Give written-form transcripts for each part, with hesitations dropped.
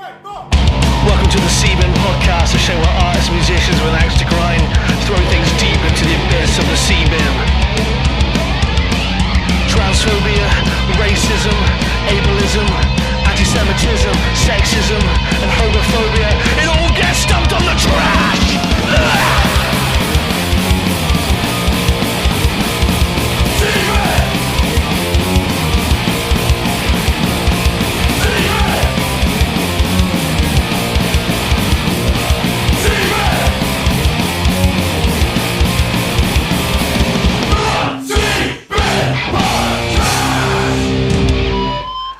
Welcome to the C-Bin Podcast, a show where artists and musicians with an axe to grind throw things deep into the abyss of the C-Bin. Transphobia, racism, ableism, anti-Semitism, sexism, and homophobia, it all gets dumped on the trash!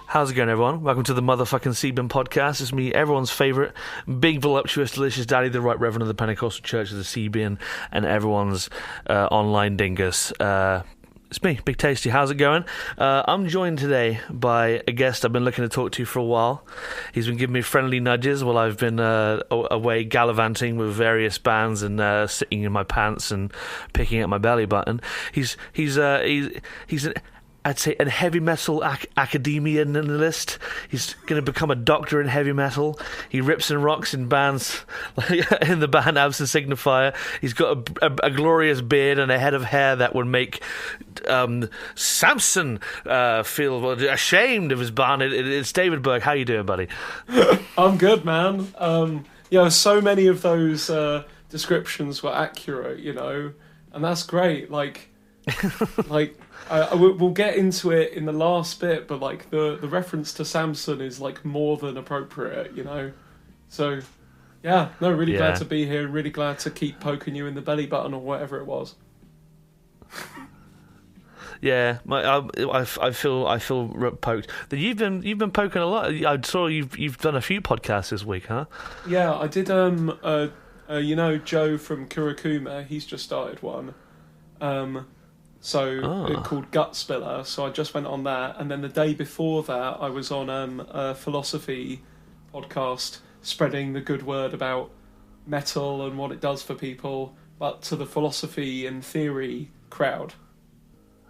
How's it going, everyone? Welcome to the motherfucking C-Bin Podcast. It's me, everyone's favourite, big, voluptuous, delicious daddy, the Right Reverend of the Pentecostal Church of the C-Bin, and everyone's online dingus. It's me, Big Tasty. How's it going? I'm joined today by a guest I've been looking to talk to for a while. He's been giving me friendly nudges while I've been away gallivanting with various bands and sitting in my pants and picking at my belly button. He's an I'd say a heavy metal academia nihilist. He's going to become a doctor in heavy metal. He rips and rocks in bands, like in the band Absent Signifier. He's got a glorious beard and a head of hair that would make Samson feel ashamed of his band. It's David Burke. How you doing, buddy? I'm good, man. So many of those descriptions were accurate, and that's great. We'll get into it in the last bit, but the reference to Samson is more than appropriate, So, really glad to be here. Really glad to keep poking you in the belly button or whatever it was. Yeah, I feel poked. You've been poking a lot. I saw you've done a few podcasts this week, huh? Yeah, I did. Joe from Kurikuma, he's just started one. Called Gut Spiller, so I just went on that, and then the day before that I was on a philosophy podcast spreading the good word about metal and what it does for people, but to the philosophy and theory crowd.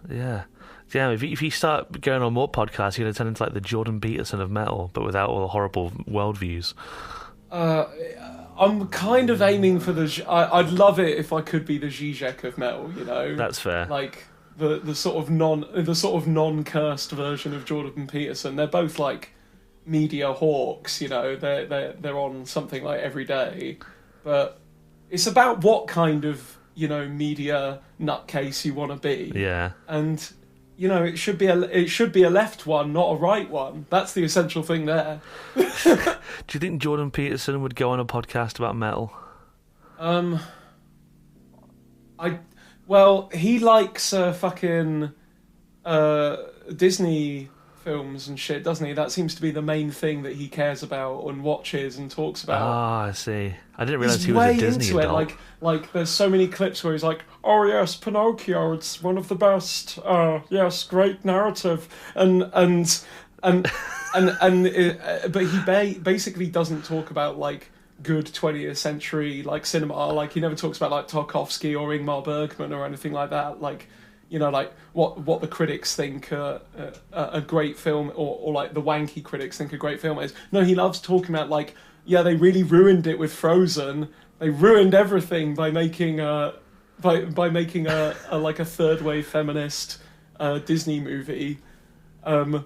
Yeah, if you start going on more podcasts, you're going to turn into the Jordan Peterson of metal, but without all the horrible worldviews. I'm kind of aiming for I'd love it if I could be the Zizek of metal, That's fair. The sort of non-cursed version of Jordan Peterson. They're both media hawks, They're on something every day, but it's about what kind of media nutcase you want to be. Yeah. And it should be a left one, not a right one. That's the essential thing there. Do you think Jordan Peterson would go on a podcast about metal? He likes fucking Disney films and shit, doesn't he? That seems to be the main thing that he cares about and watches and talks about. Ah, I see. I didn't realise he was a Disney adult. There's so many clips where he's like, "Oh yes, Pinocchio, it's one of the best. Yes, great narrative," but he basically doesn't talk about good 20th century cinema. He never talks about Tarkovsky or Ingmar Bergman or anything like that. What the critics think a great film or the wanky critics think a great film is. No, he loves talking about they really ruined it with Frozen. They ruined everything by making a third wave feminist Disney movie. But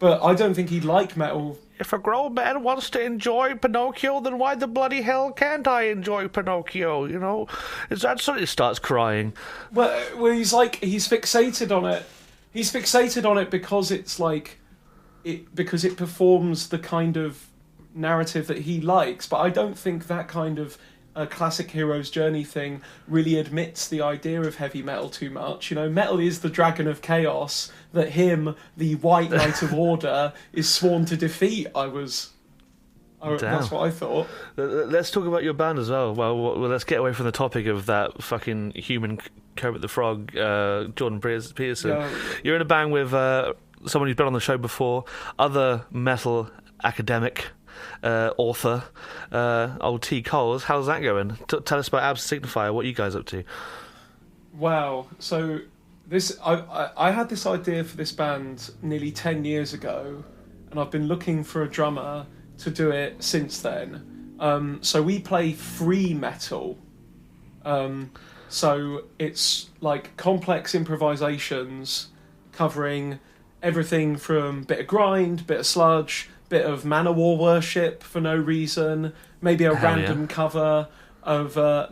I don't think he'd like metal. If a grown man wants to enjoy Pinocchio, then why the bloody hell can't I enjoy Pinocchio? Is that so? He starts crying. Well, he's fixated on it. He's fixated on it because because it performs the kind of narrative that he likes. But I don't think that kind of classic hero's journey thing really admits the idea of heavy metal too much. Metal is the dragon of chaos that him, the white knight of order, is sworn to defeat. That's what I thought. Let's talk about your band as well. Well, let's get away from the topic of that fucking human Kermit the Frog, Jordan Peterson. Yeah. You're in a band with someone who's been on the show before, other metal academic author, old T. Coles. How's that going? Tell us about Absent Signifier. What are you guys up to? Wow. So I had this idea for this band nearly 10 years ago, and I've been looking for a drummer to do it since then. So we play free metal. So it's like complex improvisations covering everything from bit of grind, bit of sludge, bit of Manowar worship for no reason, maybe a random cover of a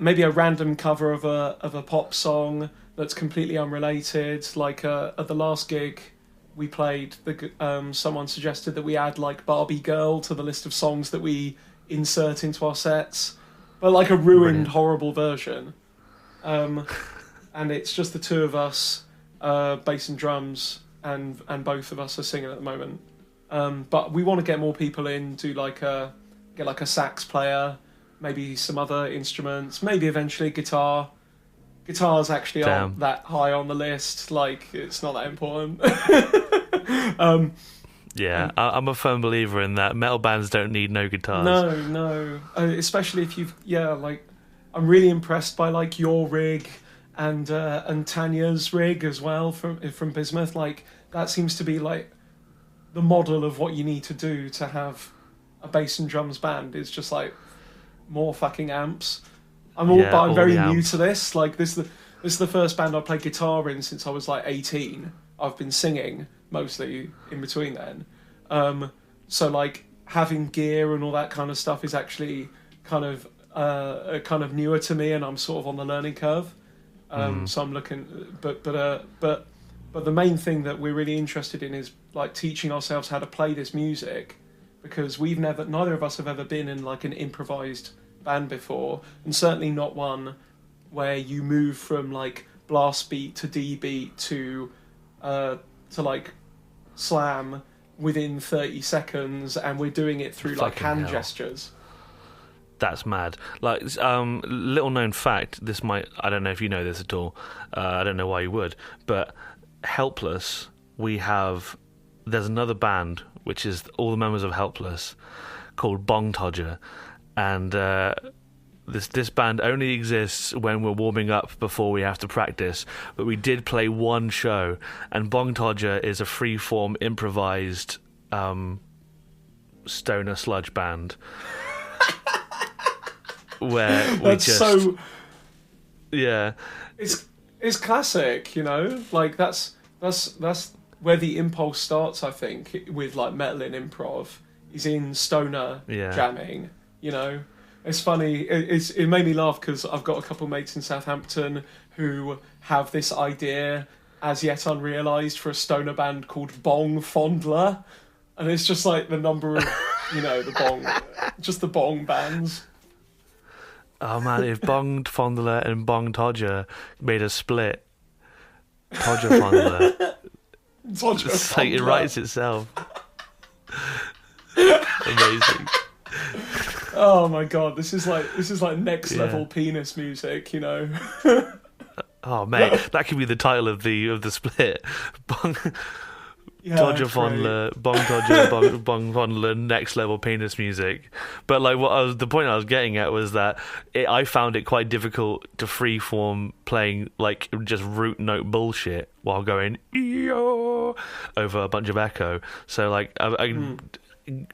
pop song that's completely unrelated. Like at the last gig we played, someone suggested that we add like Barbie Girl to the list of songs that we insert into our sets, but like a ruined, horrible version. And it's just the two of us, bass and drums, and both of us are singing at the moment. But we want to get more people in, get like a sax player, maybe some other instruments, maybe eventually guitar. Guitars actually aren't that high on the list. Like, it's not that important. I'm a firm believer in that. Metal bands don't need no guitars. No. Especially if you've... Yeah, like, I'm really impressed by, like, your rig and Tanya's rig as well from Bismuth. Like, that seems to be, like, the model of what you need to do to have a bass and drums band. Is just, like, more fucking amps. I'm very new to this. Like, this is the first band I played guitar in since I was like 18. I've been singing mostly in between then. So like having gear and all that kind of stuff is actually kind of newer to me, and I'm sort of on the learning curve. So I'm looking, but the main thing that we're really interested in is like teaching ourselves how to play this music, because neither of us have ever been in like an improvised band before, and certainly not one where you move from like blast beat to D beat to like slam within 30 seconds, and we're doing it through like hand gestures. That's mad. Like, little known fact, I don't know if you know this at all, I don't know why you would, but Helpless, there's another band which is all the members of Helpless called Bong Todger. And this band only exists when we're warming up before we have to practice. But we did play one show, and Bong Todger is a free-form, improvised stoner sludge band. Where we it's classic, you know. Like that's where the impulse starts. I think with like metal in improv is in stoner jamming. You know, it's funny. It made me laugh because I've got a couple of mates in Southampton who have this idea, as yet unrealised, for a stoner band called Bong Fondler, and it's just like the number of, the bong bands. Oh man, if Bong Fondler and Bong Todger made a split, Todger Fondler, it's like it writes itself. Amazing. Oh my god, this is like next level penis music, you know. Oh mate, that could be the title of the split. Bong Todger Fondler, Bong Todger, Bong Fondler, next level penis music. But like the point I was getting at was that I found it quite difficult to freeform playing like just root note bullshit while going yo over a bunch of echo. So like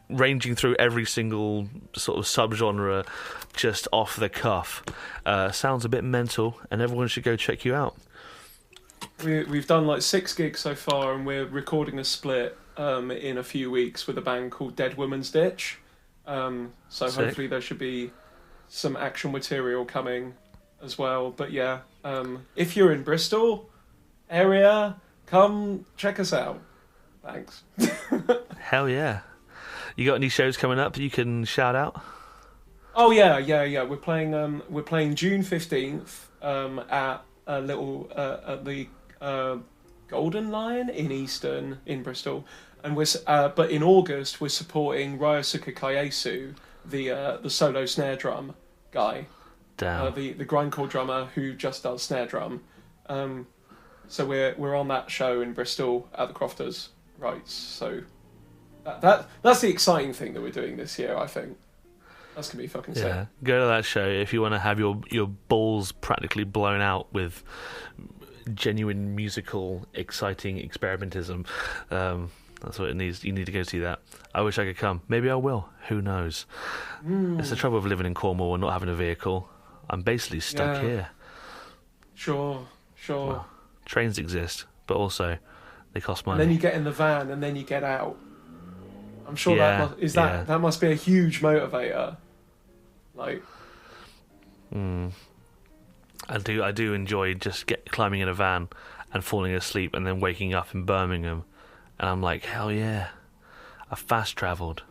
ranging through every single sort of subgenre just off the cuff sounds a bit mental, and everyone should go check you out. We've done like 6 gigs so far, and we're recording a split in a few weeks with a band called Dead Woman's Ditch. So sick. Hopefully there should be some actual material coming as well. But yeah, if you're in Bristol area, come check us out. Thanks. Hell yeah. You got any shows coming up that you can shout out? Oh yeah. We're playing June 15th at a little at the Golden Lion in Bristol, and but in August we're supporting Ryosuke Kaiesu, the solo snare drum guy, the grindcore drummer who just does snare drum. So we're on that show in Bristol at the Crofters, right? So that's the exciting thing that we're doing this year, I think. That's gonna be fucking sick. Yeah, go to that show if you want to have your balls practically blown out with genuine musical, exciting experimentism. That's what it needs. You need to go see that. I wish I could come. Maybe I will. Who knows? It's the trouble of living in Cornwall and not having a vehicle. I'm basically stuck here. Sure. Well, trains exist, but also they cost money. And then you get in the van and then you get out. I'm sure that must be a huge motivator. Like, I do enjoy just climbing in a van and falling asleep and then waking up in Birmingham, and I'm like, hell yeah, I fast travelled.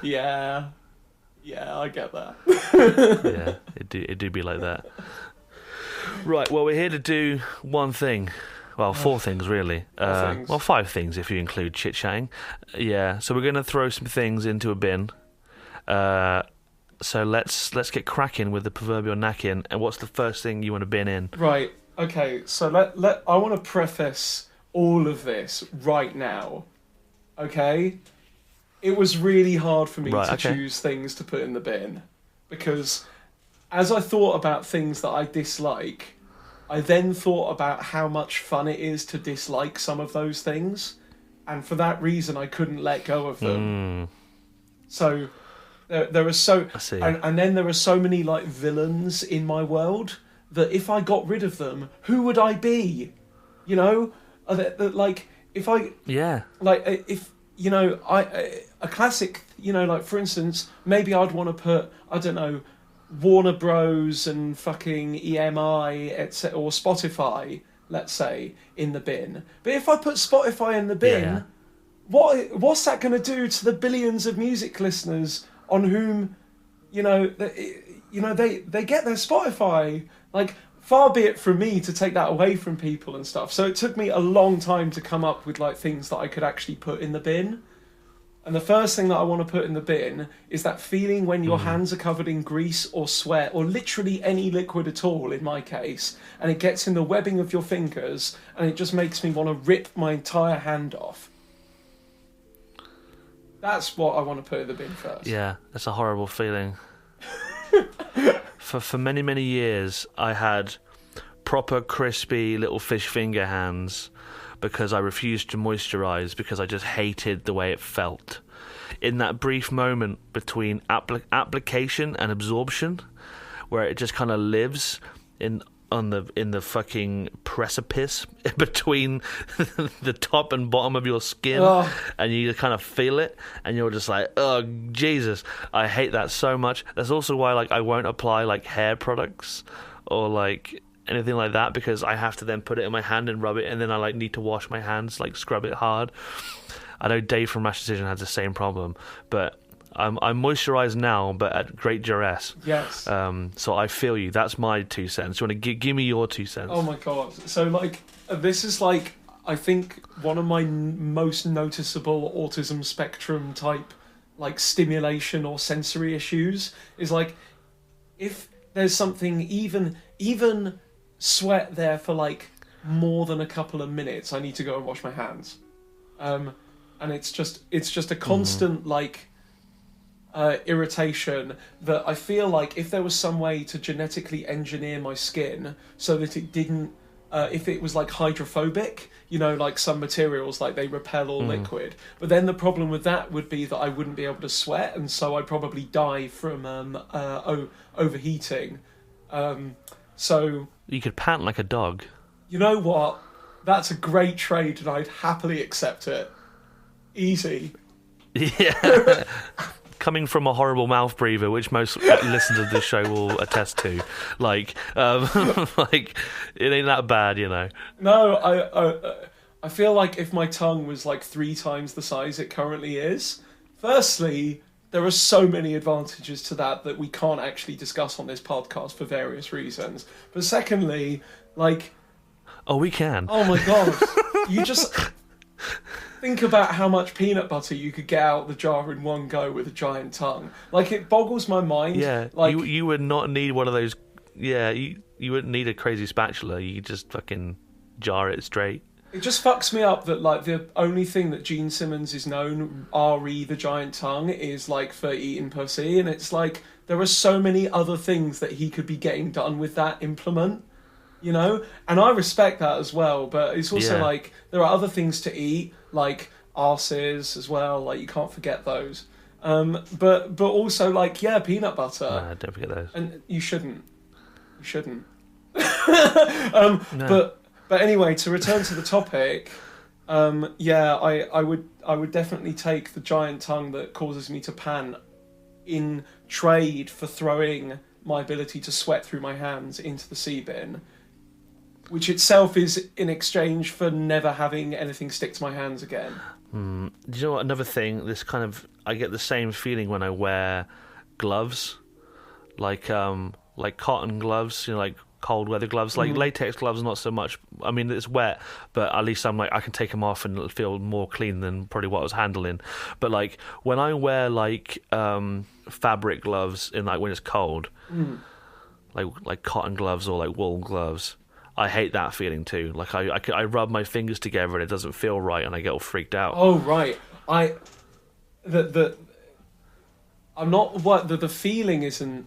Yeah, I get that. Yeah, it do be like that. Right, well, we're here to do one thing. Well, four things, really. Well, 5 things if you include chit-chatting. Yeah, so we're going to throw some things into a bin. So let's get cracking with the proverbial knacking. And what's the first thing you want to bin in? Right, okay, so I want to preface all of this right now, okay? It was really hard for me to choose things to put in the bin, because as I thought about things that I dislike, I then thought about how much fun it is to dislike some of those things, and for that reason I couldn't let go of them. So there are so, and then there are so many like villains in my world that if I got rid of them, who would I be? You know, like if I like if you know a classic, you know, like for instance, maybe I'd want to put, I don't know, Warner Bros and fucking EMI, etc., or Spotify, let's say, in the bin. But if I put Spotify in the bin, what's that going to do to the billions of music listeners on whom, they get their Spotify? Like, far be it from me to take that away from people and stuff. So it took me a long time to come up with like things that I could actually put in the bin. And the first thing that I want to put in the bin is that feeling when your hands are covered in grease or sweat or literally any liquid at all, in my case, and it gets in the webbing of your fingers and it just makes me want to rip my entire hand off. That's what I want to put in the bin first. Yeah, that's a horrible feeling. For many, many years, I had proper crispy little fish finger hands because I refused to moisturise because I just hated the way it felt. In that brief moment between application and absorption, where it just kind of lives in the fucking precipice between the top and bottom of your skin, and you kind of feel it, and you're just like, oh Jesus, I hate that so much. That's also why like I won't apply like hair products or like anything like that, because I have to then put it in my hand and rub it, and then I like need to wash my hands, like scrub it hard. I know Dave from Rash Decision has the same problem, but I'm moisturised now, but at great duress. Yes. So I feel you. That's my 2 cents. You want to give me your 2 cents? Oh my god. So like, this is like, I think one of my most noticeable autism spectrum type like stimulation or sensory issues is like, if there's something even sweat there for like more than a couple of minutes, I need to go and wash my hands. And it's just a constant like irritation that I feel like if there was some way to genetically engineer my skin so that it didn't, if it was like hydrophobic, you know, like some materials, like they repel all liquid. But then the problem with that would be that I wouldn't be able to sweat, and so I'd probably die from overheating. So you could pant like a dog. You know what? That's a great trade, and I'd happily accept it. Easy. Yeah. Coming from a horrible mouth breather, which most listeners of this show will attest to, like it ain't that bad, you know. No, I feel like if my tongue was like 3 times the size it currently is, firstly, there are so many advantages to that we can't actually discuss on this podcast for various reasons. But secondly, like... Oh, we can. Oh my god. You just... Think about how much peanut butter you could get out the jar in one go with a giant tongue. Like, it boggles my mind. Yeah, like, you would not need one of those... Yeah, you wouldn't need a crazy spatula. You could just fucking jar it straight. It just fucks me up that, like, the only thing that Gene Simmons is known, R.E. the giant tongue, is, like, for eating pussy. And it's like, there are so many other things that he could be getting done with that implement. you know? And I respect that as well, but it's also Yeah. like there are other things to eat, like arses as well, like you can't forget those. But also like, yeah, peanut butter. Nah, don't forget those. And you shouldn't. You shouldn't. No. But anyway, to return to the topic, yeah, I would definitely take the giant tongue that causes me to pant in trade for throwing my ability to sweat through my hands into the sea bin, which itself is in exchange for never having anything stick to my hands again. Do you know what? Another thing, I get the same feeling when I wear gloves, like cotton gloves, you know, like cold weather gloves, like latex gloves, not so much. I mean, it's wet, but at least I'm like I can take them off and feel more clean than probably what I was handling. But like when I wear like fabric gloves in like when it's cold, like cotton gloves or like wool gloves, I hate that feeling too. Like I rub my fingers together and it doesn't feel right, and I get all freaked out. Oh right, I'm not what the feeling isn't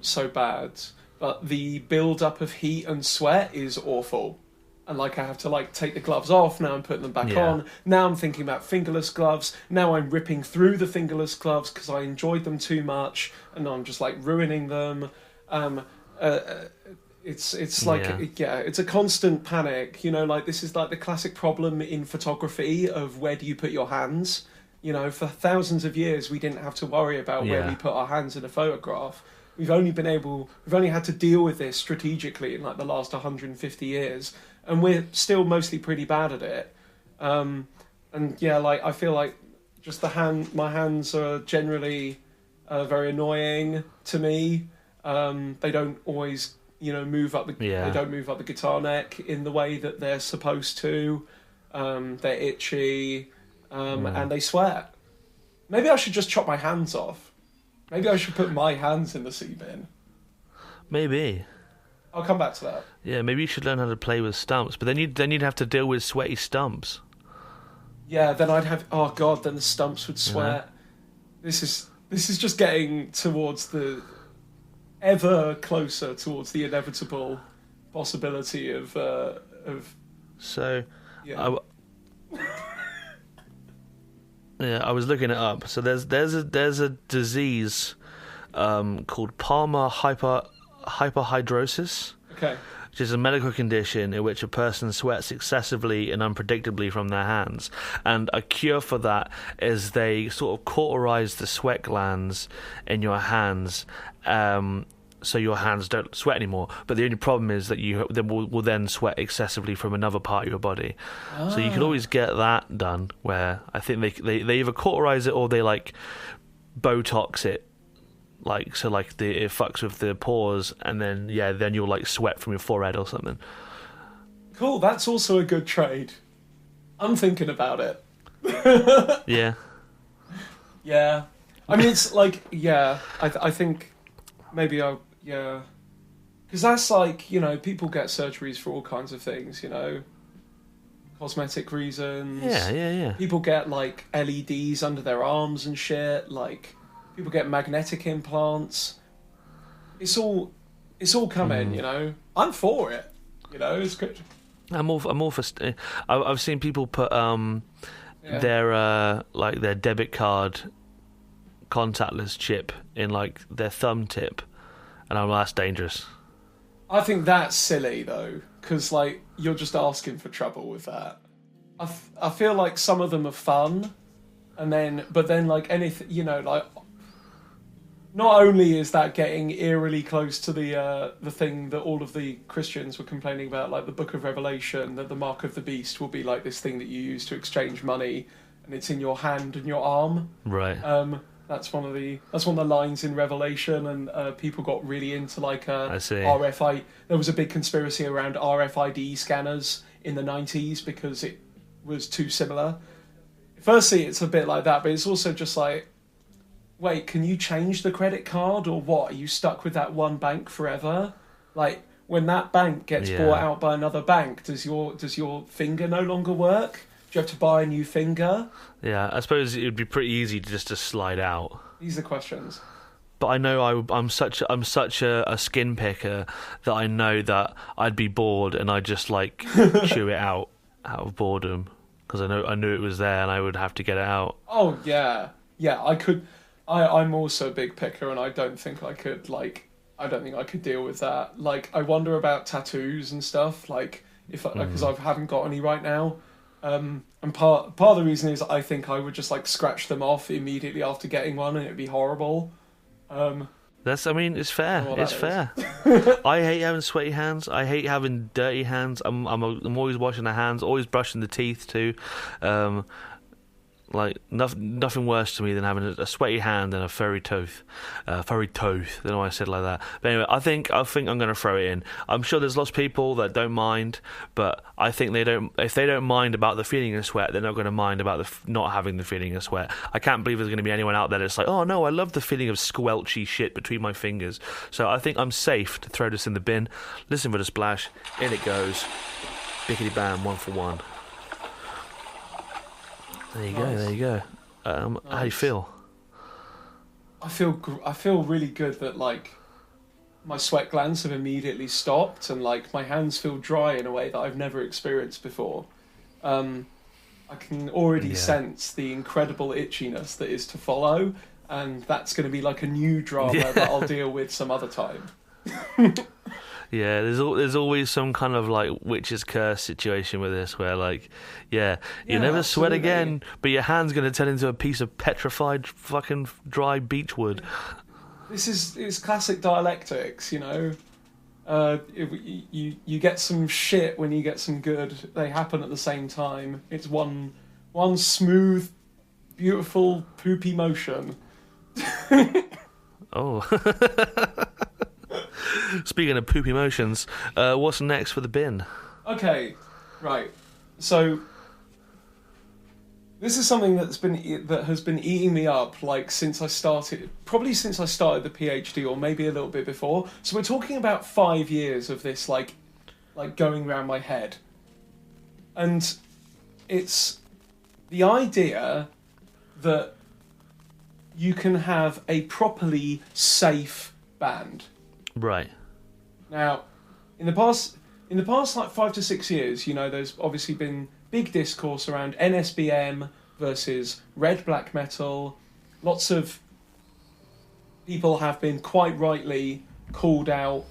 so bad, but the build up of heat and sweat is awful. And like I have to like take the gloves off, now I'm putting them back on. Now I'm thinking about fingerless gloves. Now I'm ripping through the fingerless gloves because I enjoyed them too much, and I'm just like ruining them. It's like it's a constant panic, you know, like this is like the classic problem in photography of where do you put your hands. You know, for thousands of years we didn't have to worry about where we put our hands in a photograph. We've only had to deal with this strategically in like the last 150 years, and we're still mostly pretty bad at it. And yeah, like I feel like just my hands are generally very annoying to me. They don't always, you know, they don't move up the guitar neck in the way that they're supposed to. They're itchy, and they sweat. Maybe I should just chop my hands off. Maybe I should put my hands in the sea bin. Maybe. I'll come back to that. Yeah, maybe you should learn how to play with stumps, but then you'd have to deal with sweaty stumps. Yeah, then I'd have. Oh god, then the stumps would sweat. Yeah. This is just getting towards the ever closer towards the inevitable possibility of. So, yeah. I was looking it up. So there's a disease called Palmar hyperhidrosis. Okay. Which is a medical condition in which a person sweats excessively and unpredictably from their hands. And a cure for that is they sort of cauterize the sweat glands in your hands, so your hands don't sweat anymore. But the only problem is that you will then sweat excessively from another part of your body. So you can always get that done, where I think they either cauterize it or they like Botox it. Like so, like it fucks with the pores, and then you'll like sweat from your forehead or something. Cool, that's also a good trade. I'm thinking about it. Yeah. Yeah, I mean it's like I think maybe because that's like, you know, people get surgeries for all kinds of things, you know, cosmetic reasons. Yeah. People get like LEDs under their arms and shit, like. People get magnetic implants. It's all coming, you know. I'm for it, you know. It's good. I'm all for. I've seen people put their their debit card contactless chip in like their thumb tip, and I'm like, that's dangerous. I think that's silly though, because like you're just asking for trouble with that. I feel like some of them are fun, but then like anything, you know, like. Not only is that getting eerily close to the thing that all of the Christians were complaining about, like the Book of Revelation, that the mark of the beast will be like this thing that you use to exchange money, and it's in your hand and your arm. Right. That's one of the lines in Revelation, and people got really into like I see. RFID. There was a big conspiracy around RFID scanners in the 90s because it was too similar. Firstly, it's a bit like that, but it's also just like. Wait, can you change the credit card or what? Are you stuck with that one bank forever? Like, when that bank gets bought out by another bank, does your finger no longer work? Do you have to buy a new finger? Yeah, I suppose it would be pretty easy just to slide out. These are questions. but I know I'm such a skin picker that I know that I'd be bored and I'd just like chew it out of boredom because I knew it was there and I would have to get it out. Oh yeah, yeah. I could. I'm also a big picker, and I don't think I could I don't think I could deal with that. Like, I wonder about tattoos and stuff. Like, if because I haven't got any right now. And part of the reason is I think I would just like scratch them off immediately after getting one, and it'd be horrible. It's fair. It's fair. I hate having sweaty hands. I hate having dirty hands. I'm always washing the hands, always brushing the teeth too. Like nothing worse to me than having a sweaty hand and a furry tooth. Furry tooth. I don't know why I said it like that. But anyway, I think I'm going to throw it in. I'm sure there's lots of people that don't mind, but I think they don't. If they don't mind about the feeling of sweat, they're not going to mind about not having the feeling of sweat. I can't believe there's going to be anyone out there that's like, oh no, I love the feeling of squelchy shit between my fingers. So I think I'm safe to throw this in the bin. Listen for the splash. In it goes. Bickety bam, 1 for 1. There you go. There you go. Nice. How do you feel? I feel really good that like my sweat glands have immediately stopped and like my hands feel dry in a way that I've never experienced before. I can already sense the incredible itchiness that is to follow, and that's going to be like a new drama that I'll deal with some other time. Yeah, there's always some kind of like witch's curse situation with this, where like, you never sweat again, but your hand's going to turn into a piece of petrified fucking dry beech wood. It's classic dialectics, you know. You get some shit when you get some good. They happen at the same time. It's one smooth, beautiful, poopy motion. Oh. Speaking of poop emotions, what's next for the bin? Okay, right. So this is something that has been eating me up like since I started the PhD, or maybe a little bit before. So we're talking about 5 years of this like going around my head, and it's the idea that you can have a properly safe band. Right. Now, in the past like 5 to 6 years, you know, there's obviously been big discourse around NSBM versus red black metal. Lots of people have been quite rightly called out,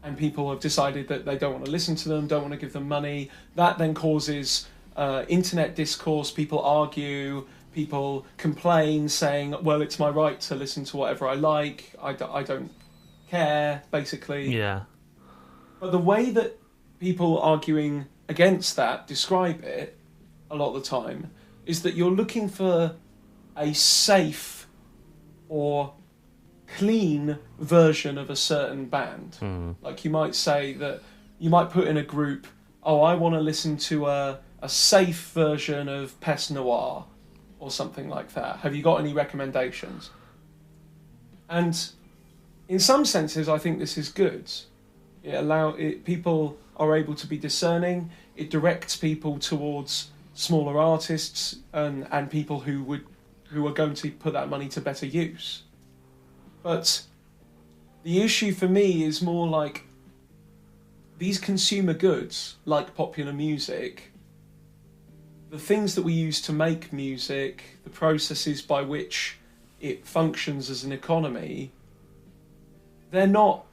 and people have decided that they don't want to listen to them, don't want to give them money. That then causes internet discourse. People argue, people complain, saying, well, it's my right to listen to whatever I like. I don't care, basically. Yeah. But the way that people arguing against that describe it a lot of the time is that you're looking for a safe or clean version of a certain band. Like you might say that you might put in a group, oh, I want to listen to a safe version of Pest Noir or something like that. Have you got any recommendations? And in some senses, I think this is good. People are able to be discerning. It directs people towards smaller artists and people who are going to put that money to better use. But the issue for me is more like these consumer goods, like popular music, the things that we use to make music, the processes by which it functions as an economy, they're not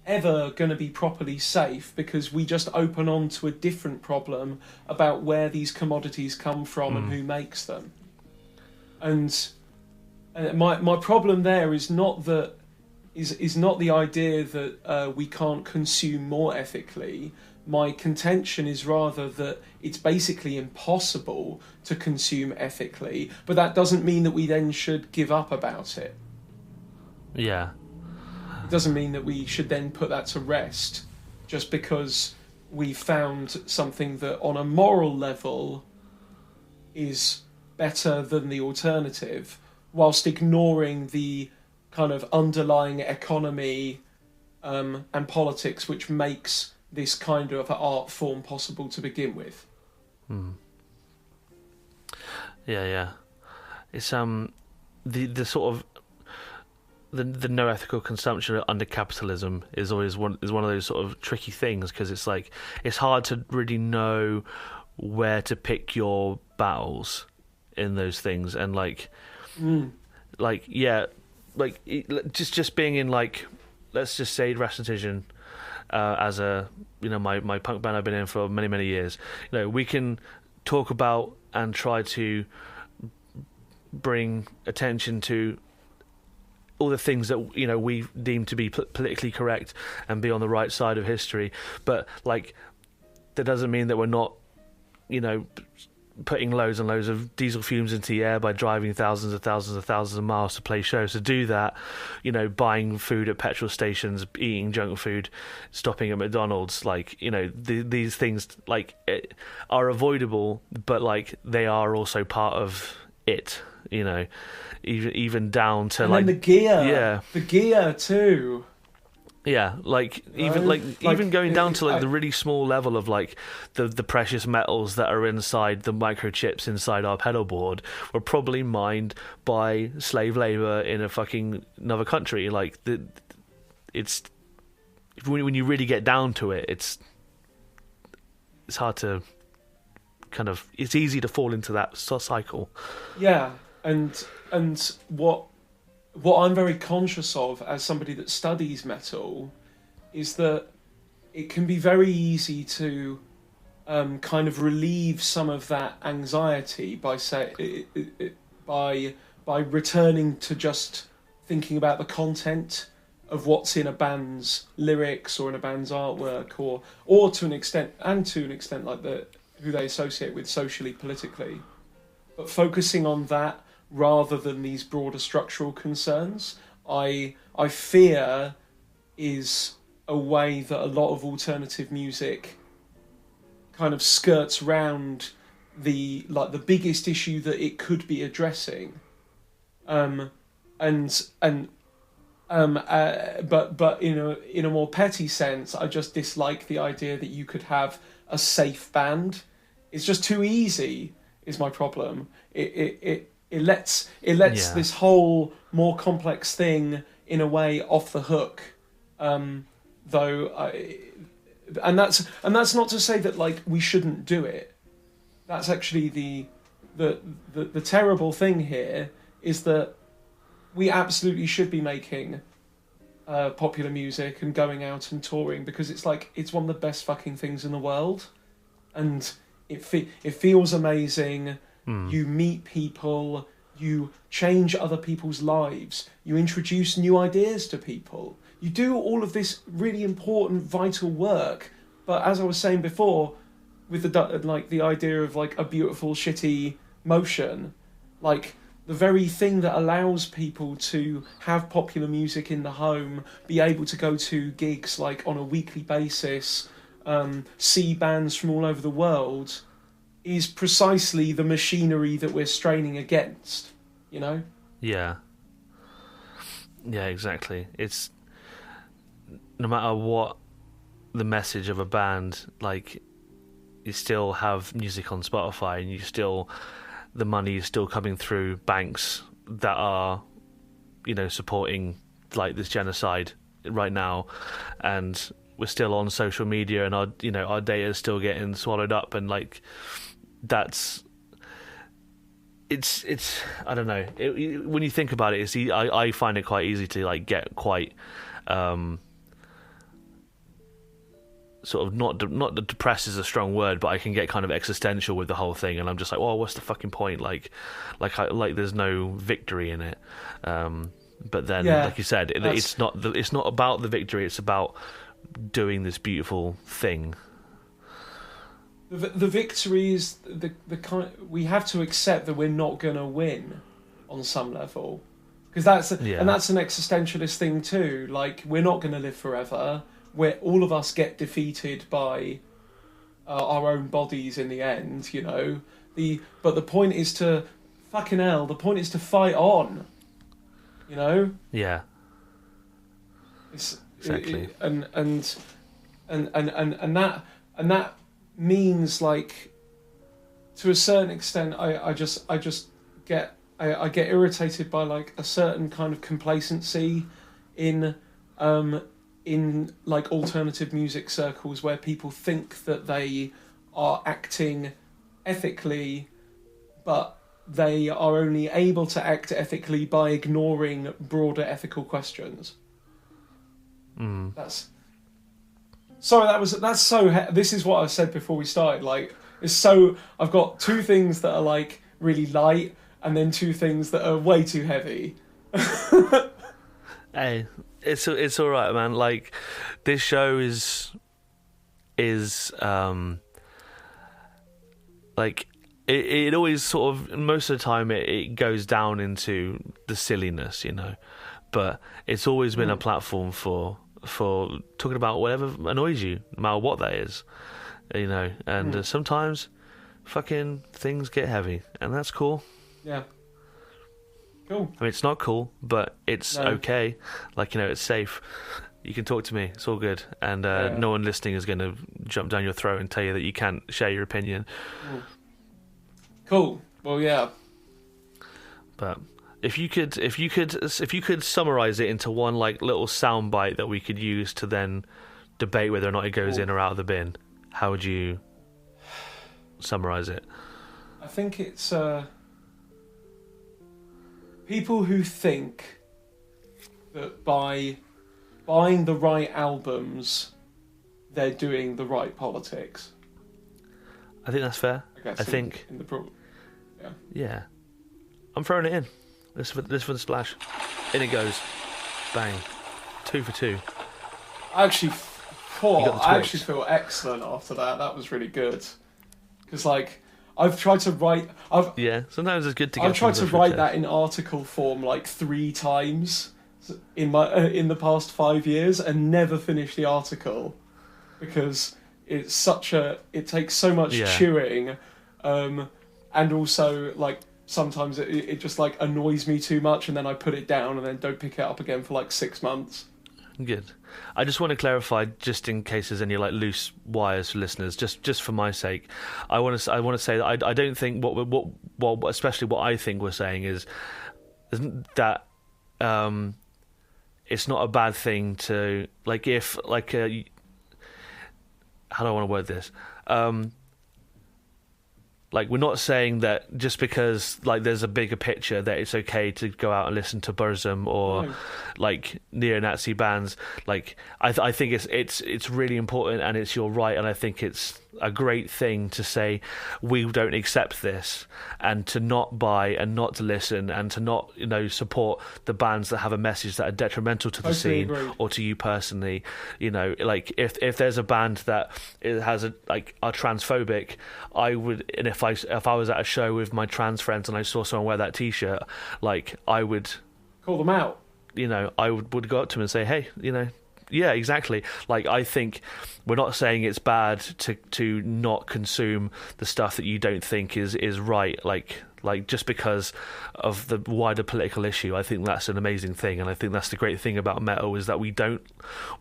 ever going to be properly safe, because we just open on to a different problem about where these commodities come from and who makes them. And my problem there is not that is not the idea that we can't consume more ethically. My contention is rather that it's basically impossible to consume ethically, but that doesn't mean that we then should give up about it. Yeah. It doesn't mean that we should then put that to rest just because we found something that on a moral level is better than the alternative, whilst ignoring the kind of underlying economy and politics which makes this kind of art form possible to begin with. Yeah. It's the sort of the no ethical consumption under capitalism is always one of those sort of tricky things, because it's like it's hard to really know where to pick your battles in those things, and just being in, like, let's just say Rationation, as a, my punk band I've been in for many years. We can talk about and try to bring attention to all the things that we deem to be politically correct and be on the right side of history, but like that doesn't mean that we're not putting loads and loads of diesel fumes into the air by driving thousands of miles to play shows. To do that, buying food at petrol stations, eating junk food, stopping at McDonald's, these things are avoidable, but they are also part of it. Even down to and then the gear too. Yeah, even going down to the really small level of the precious metals that are inside the microchips inside our pedal board were probably mined by slave labor in a fucking another country. It's when you really get down to it, it's hard to it's easy to fall into that cycle. Yeah, and what I'm very conscious of as somebody that studies metal is that it can be very easy to kind of relieve some of that anxiety by returning to just thinking about the content of what's in a band's lyrics or in a band's artwork, or to an extent like who they associate with socially, politically, but focusing on that rather than these broader structural concerns, I fear is a way that a lot of alternative music kind of skirts round the biggest issue that it could be addressing, but in a more petty sense, I just dislike the idea that you could have a safe band. It's just too easy, is my problem. It lets this whole more complex thing in a way off the hook, and that's not to say that we shouldn't do it. That's actually the terrible thing here, is that we absolutely should be making popular music and going out and touring, because it's one of the best fucking things in the world, and it feels amazing. You meet people, you change other people's lives, you introduce new ideas to people, you do all of this really important, vital work. But as I was saying before, with the idea of a beautiful, shitty motion, the very thing that allows people to have popular music in the home, be able to go to gigs on a weekly basis, see bands from all over the world, is precisely the machinery that we're straining against, Yeah, exactly. It's no matter what the message of a band, you still have music on Spotify, and the money is still coming through banks that are, supporting this genocide right now, and we're still on social media, and our data is still getting swallowed up, and it's I don't know. When you think about it, I find it quite easy to get quite sort of not depressed is a strong word, but I can get kind of existential with the whole thing, and I'm just well, what's the fucking point? There's no victory in it. But then, like you said, it's not about the victory. It's about doing this beautiful thing. The victory is the kind. We have to accept that we're not going to win on some level, because that's and that's an existentialist thing too. We're not going to live forever. Where all of us get defeated by our own bodies in the end. But the point is to fucking hell. The point is to fight on. Yeah. Exactly. And that means to a certain extent, I just get I get irritated by like a certain kind of complacency in like alternative music circles where people think that they are acting ethically, but they are only able to act ethically by ignoring broader ethical questions. That's so. This is what I said before we started. Like, it's so. I've got two things that are like really light, and then two things that are way too heavy. Hey, it's all right, man. Like, this show is like it always sort of, most of the time it goes down into the silliness, you know, but it's always been a platform for talking about whatever annoys you, no matter what that is, you know. And sometimes fucking things get heavy, and that's cool. Yeah. Cool. I mean, it's not cool, but it's okay. Like, you know, it's safe. You can talk to me. It's all good. And no one listening is going to jump down your throat and tell you that you can't share your opinion. Cool. Well, yeah. But if you could summarize it into one like little soundbite that we could use to then debate whether or not it goes in or out of the bin, how would you summarize it? I think it's people who think that by buying the right albums, they're doing the right politics. I think that's fair. I think in the yeah. I'm throwing it in. This for the splash. In it goes. Bang. 2 for 2. I actually feel excellent after that. That was really good. Because like I've tried to write. Sometimes it's good to get. I've tried to write that in article form like 3 times in the past 5 years and never finished the article because it's it takes so much chewing, and also like sometimes it just like annoys me too much, and then I put it down and then don't pick it up again for like 6 months. Good. I just want to clarify, just in case there's any like loose wires for listeners, just for my sake, I want to say that I don't think what especially what I think we're saying is that it's not a bad thing to like, if like how do I want to word this? Like, we're not saying that just because like there's a bigger picture that it's okay to go out and listen to Burzum or like neo-Nazi bands. Like, I think it's really important, and it's your right, and I think it's a great thing to say we don't accept this, and to not buy and not to listen and to not, you know, support the bands that have a message that are detrimental to the scene or to you personally. You know, like if there's a band that has are transphobic, I would, and if I was at a show with my trans friends and I saw someone wear that T-shirt, like I would call them out. You know, I would go up to them and say, hey, you know. Yeah, exactly. Like, I think we're not saying it's bad to not consume the stuff that you don't think is right. Like just because of the wider political issue, I think that's an amazing thing, and I think that's the great thing about metal is that we don't,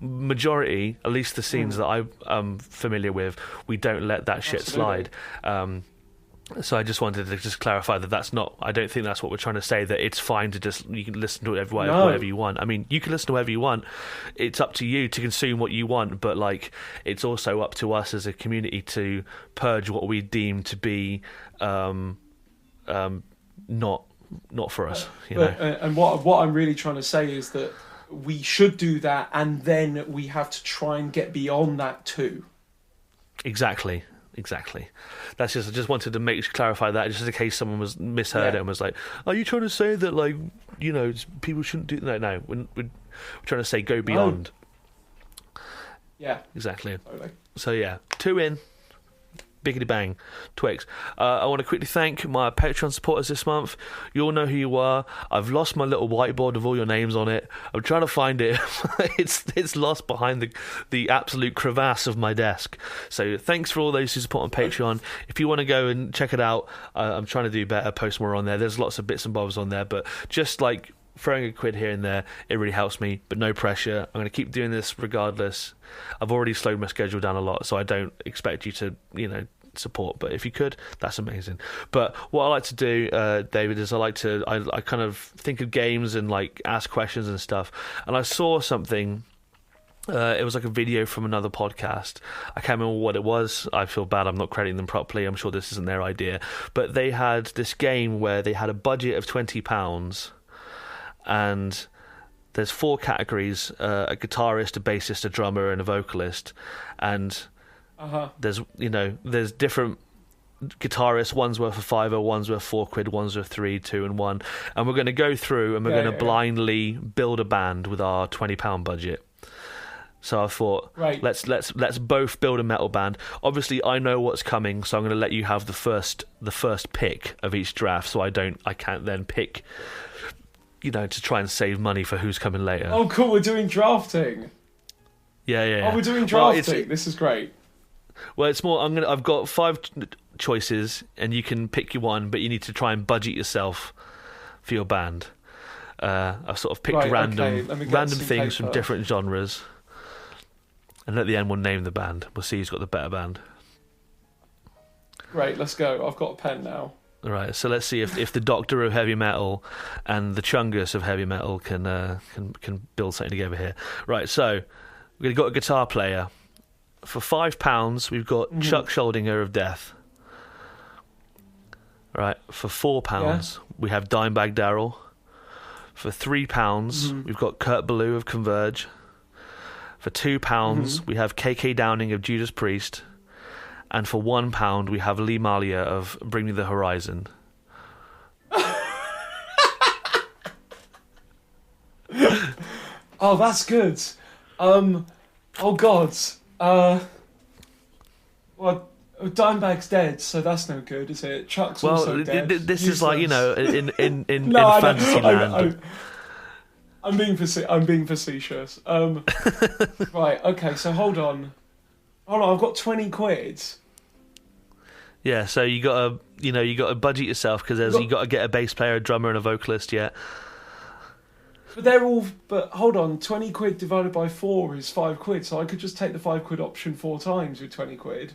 majority, at least the scenes that I'm familiar with, we don't let that shit slide. So I just wanted to just clarify that that's not, I don't think that's what we're trying to say, that it's fine to just, you can listen to it whatever you want. I mean, you can listen to whatever you want. It's up to you to consume what you want, but like, it's also up to us as a community to purge what we deem to be not for us. You know? And what I'm really trying to say is that we should do that, and then we have to try and get beyond that too. Exactly. That's just, I just wanted to clarify that, just in case someone was misheard it and was like, "Are you trying to say that, like, you know, people shouldn't do?" No, we're trying to say go beyond. Yeah, exactly. Totally. So yeah, 2 in. Biggity bang, Twix. I want to quickly thank my Patreon supporters this month. You all know who you are. I've lost my little whiteboard with all your names on it. I'm trying to find it. It's lost behind the absolute crevasse of my desk. So thanks for all those who support on Patreon. If you want to go and check it out, I'm trying to do better, post more on there. There's lots of bits and bobs on there, but just like throwing a quid here and there, it really helps me, but no pressure. I'm going to keep doing this regardless. I've already slowed my schedule down a lot, so I don't expect you to, you know, support. But if you could, that's amazing. But what I like to do, David, is I kind of think of games and like ask questions and stuff. And I saw something. It was like a video from another podcast. I can't remember what it was. I feel bad I'm not crediting them properly. I'm sure this isn't their idea. But they had this game where they had a budget of £20, and there's 4 categories: a guitarist, a bassist, a drummer, and a vocalist. And there's different guitarists. One's worth a £5, one's worth £4, one's worth 3, 2, and 1. And we're going to go through and we're going to blindly build a band with our £20 budget. So I thought, let's both build a metal band. Obviously, I know what's coming, so I'm going to let you have the first pick of each draft. So I can't then pick, to try and save money for who's coming later. Oh, cool! We're doing drafting. Yeah. Oh, we're doing drafting. This is great. Well, it's more. I've got 5 choices, and you can pick your one, but you need to try and budget yourself for your band. I've sort of picked random things from different genres. And at the end, we'll name the band. We'll see who's got the better band. Great, let's go. I've got a pen now. All right, so let's see if the Doctor of heavy metal and the Chungus of heavy metal can build something together here. Right, so we've got a guitar player. For £5, we've got Chuck Schuldiner of Death. Right, for £4, we have Dimebag Darrell. For £3, we've got Kurt Ballou of Converge. For £2, we have KK Downing of Judas Priest. And for £1, we have Lee Malia of Bring Me the Horizon. Oh, that's good. Oh, God. Well, Dimebag's dead, so that's no good, is it? Chuck's also dead. This is like, in fantasy land. I'm being facetious. Right, okay, so hold on, I've got 20 quid. Yeah, so you got to budget yourself, because you got to get a bass player, a drummer, and a vocalist. Yeah. But hold on, 20 quid divided by 4 is £5, so I could just take the £5 option 4 times with 20 quid.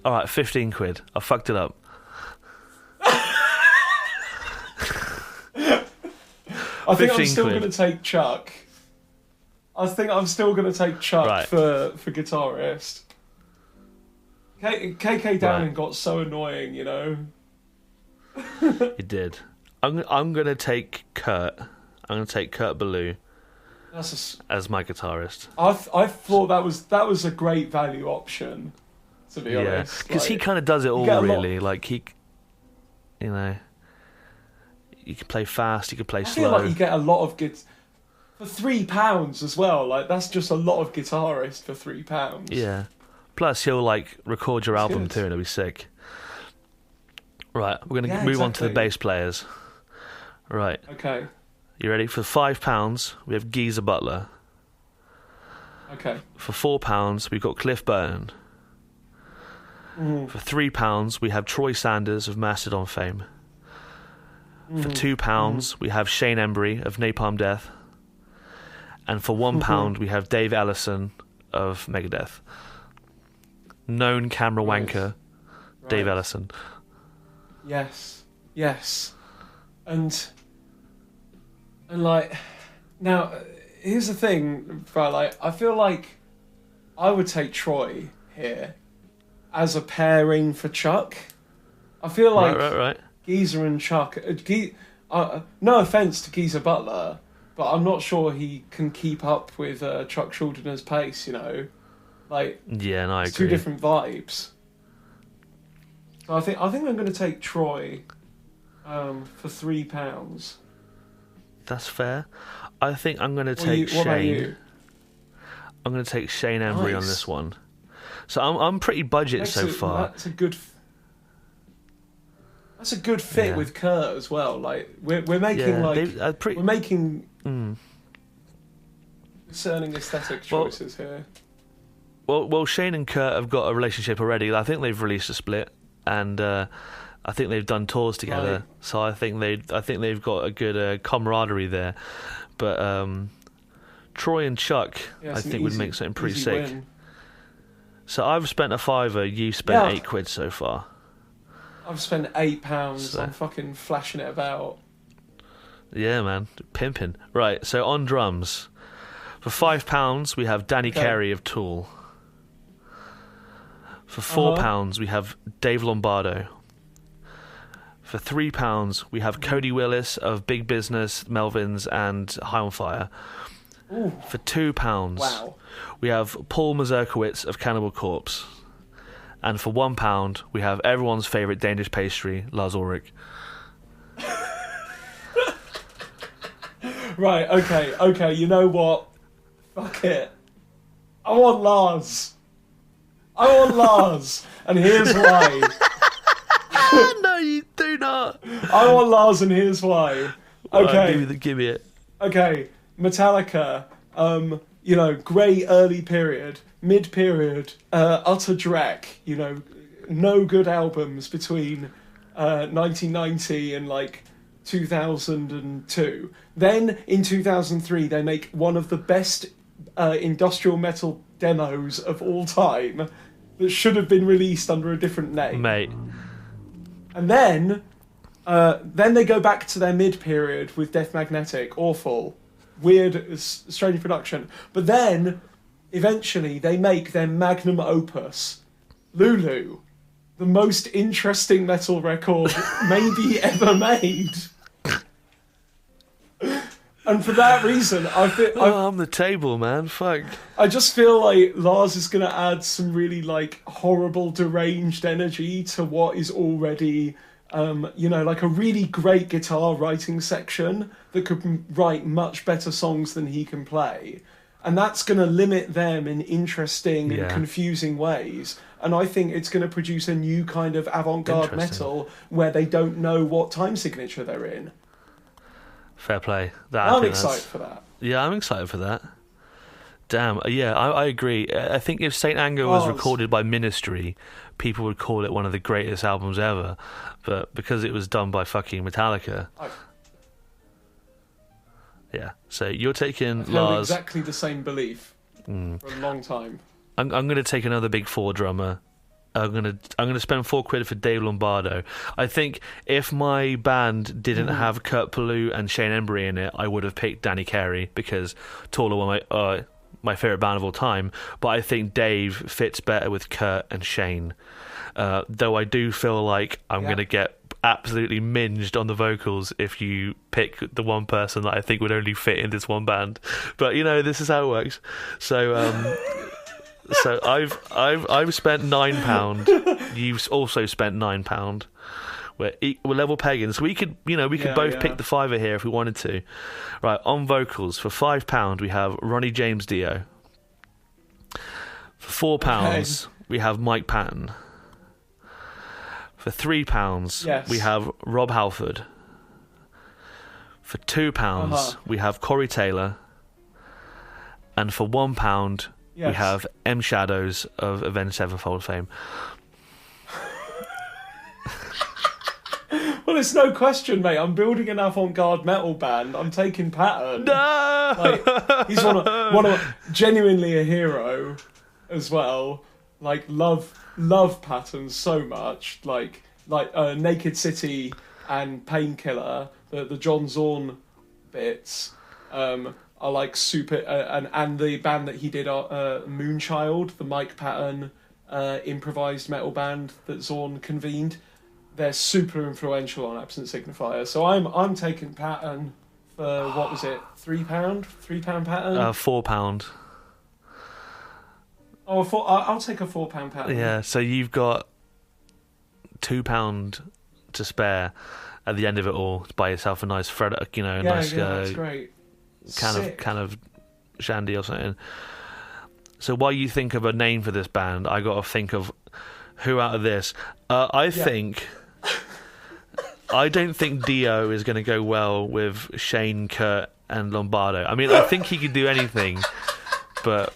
All right, 15 quid. I fucked it up. I think I'm still going to take Chuck. For guitarist. KK Downing got so annoying, He did. I'm going to take Kurt. I'm going to take Kurt Ballou as my guitarist. I thought that was a great value option, to be honest. Because he kind of does it all, really. Like, he, you can play fast, you can play slow. I feel like you get a lot of for £3 as well. Like, that's just a lot of guitarist for £3. Yeah. Plus, he'll record your album too, and it'll be sick. Right, we're going to move on to the bass players. Right. Okay. You ready? For £5, we have Geezer Butler. Okay. For £4, we've got Cliff Burton. For £3, we have Troy Sanders of Mastodon fame. For £2, we have Shane Embry of Napalm Death. And for £1, we have Dave Ellison of Megadeth. Known camera wanker, Dave Ellison. Yes. And now, here's the thing, bro. I feel like I would take Troy here as a pairing for Chuck. I feel like right. Geezer and Chuck. No offense to Geezer Butler, but I'm not sure he can keep up with Chuck Schuldiner's pace. Yeah, no, I agree. It's 2 different vibes. So I think I'm going to take Troy for £3. That's fair. I think I'm going to take Shane. What about you? I'm going to take Shane Embry on this one. So I'm pretty budget so far. That's a good fit with Kurt as well. We're making we're making concerning aesthetic choices here. Well, Shane and Kurt have got a relationship already. I think they've released a split, and I think they've done tours together. Right. So I think they've got a good camaraderie there. But Troy and Chuck, I think, would make something pretty sick. So I've spent a fiver, you spent Yeah. £8 so far. I've spent £8 So- on fucking flashing it about. Yeah, man. Pimping. Right, so on drums. For £5, we have Danny Okay. Carey of Tool. For £4, we have Dave Lombardo. For £3, we have Cody Willis of Big Business, Melvins, and High on Fire. Ooh, For £2, wow. we have Paul Mazurkowitz of Cannibal Corpse. And for £1, we have everyone's favourite Danish pastry, Lars Ulrich. Right, okay, you know what? Fuck it. I want Lars. And here's why. No, you do not. I want Lars, and here's why. Okay. Right, give me it. Okay, Metallica, great early period, mid-period, utter dreck, no good albums between 1990 and, 2002. Then, in 2003, they make one of the best industrial metal demos of all time that should have been released under a different name. Mate. And then they go back to their mid-period with Death Magnetic, awful, weird, strange production. But then, eventually, they make their magnum opus, Lulu, the most interesting metal record maybe ever made. And for that reason, I'm the table, man. Fuck. I just feel like Lars is going to add some really, horrible, deranged energy to what is already, a really great guitar writing section that could write much better songs than he can play. And that's going to limit them in interesting and confusing ways. And I think it's going to produce a new kind of avant-garde metal where they don't know what time signature they're in. Fair play. I'm excited for that. Yeah, I'm excited for that. Damn. Yeah, I agree. I think if Saint Anger was recorded by Ministry, people would call it one of the greatest albums ever. But because it was done by fucking Metallica... Yeah, so you're taking I've held Lars... exactly the same belief for a long time. I'm going to take another big four drummer. I'm going to spend £4 for Dave Lombardo. I think if my band didn't have Kurt Ballou and Shane Embury in it, I would have picked Danny Carey because Taller were my favourite band of all time. But I think Dave fits better with Kurt and Shane. Though I do feel like I'm going to get absolutely minged on the vocals if you pick the one person that I think would only fit in this one band. But this is how it works. So so I've spent £9. You've also spent £9. We're level pegging, so we could both pick the fiver here if we wanted to. Right, on vocals for £5 we have Ronnie James Dio. For £4 we have Mike Patton. For £3 we have Rob Halford. For £2 we have Corey Taylor. And for £1 we have M Shadows of Avenged Sevenfold fame. Well, it's no question, mate. I'm building an avant-garde metal band. I'm taking Patton. No! He's one of genuinely a hero as well. Love Patton so much. Naked City and Painkiller, the John Zorn bits. Are super, and the band that he did, Moonchild, the Mike Patton improvised metal band that Zorn convened. They're super influential on Absent Signifier. So I'm taking Patton for what was it, £3? £3 Patton? £4. Oh, I'll take a £4 Patton. Yeah, so you've got £2 to spare at the end of it all to buy yourself a nice nice that's great. Can of shandy or something. So while you think of a name for this band, I got to think of who out of this. I don't think Dio is going to go well with Shane, Kurt, and Lombardo. I mean, I think he could do anything, but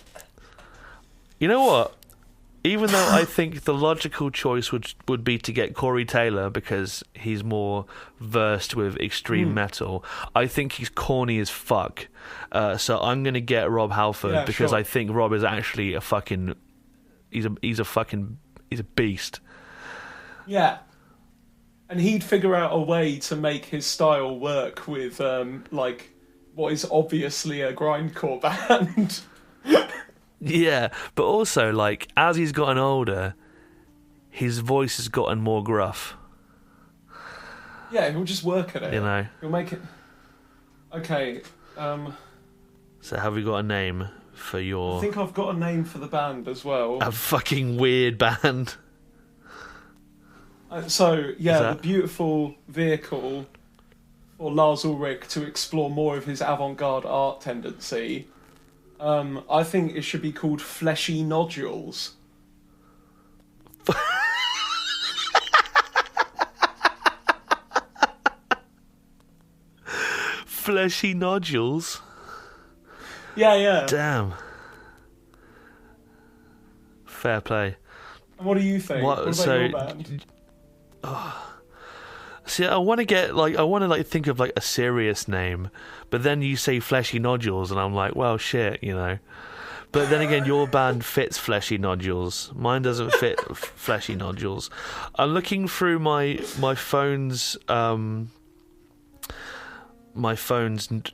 you know what? Even though I think the logical choice would be to get Corey Taylor because he's more versed with extreme metal, I think he's corny as fuck. So I'm going to get Rob Halford because I think Rob is actually a fucking he's a beast. Yeah. And he'd figure out a way to make his style work with, like, what is obviously a grindcore band. Yeah, but also, like, as he's gotten older, his voice has gotten more gruff. Yeah, he'll just work at it. You know? He'll make it... Okay, So have we got a name for your... I think I've got a name for the band as well. A fucking weird band. So, yeah, the beautiful vehicle for Lars Ulrich to explore more of his avant-garde art tendency. I think it should be called Fleshy Nodules. Fleshy Nodules? Yeah. Damn. Fair play. And what do you think? What about your band? See, I want to think of like a serious name, but then you say Fleshy Nodules, and I'm like, well, shit, you know. But then again, your band fits Fleshy Nodules. Mine doesn't fit Fleshy Nodules. I'm looking through my phone's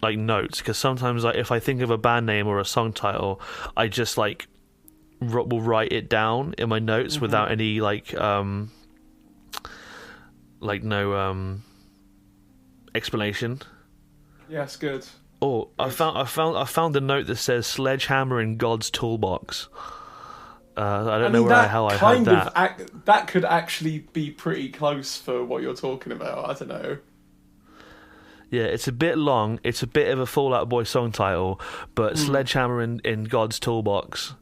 like notes, because sometimes, like, if I think of a band name or a song title, I just like will write it down in my notes without any no explanation. Yes, good. Oh, I found a note that says "Sledgehammer in God's Toolbox." I don't know where the hell I heard that. That could actually be pretty close for what you're talking about. I don't know. Yeah, it's a bit long. It's a bit of a Fall Out Boy song title, but Sledgehammer in God's Toolbox,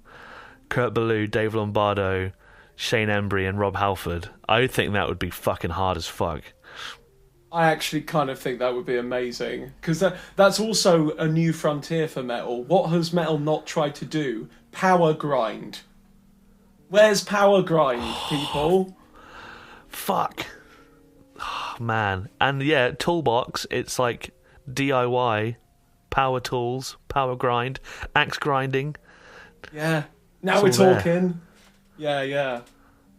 Kurt Ballou, Dave Lombardo, Shane Embry and Rob Halford. I think that would be fucking hard as fuck. I actually kind of think that would be amazing, because that's also a new frontier for metal. What has metal not tried to do? Power grind. Where's power grind, people? Fuck. Oh, man. And yeah, Toolbox, it's like DIY, power tools, power grind, axe grinding. Yeah. Now we're talking. Yeah.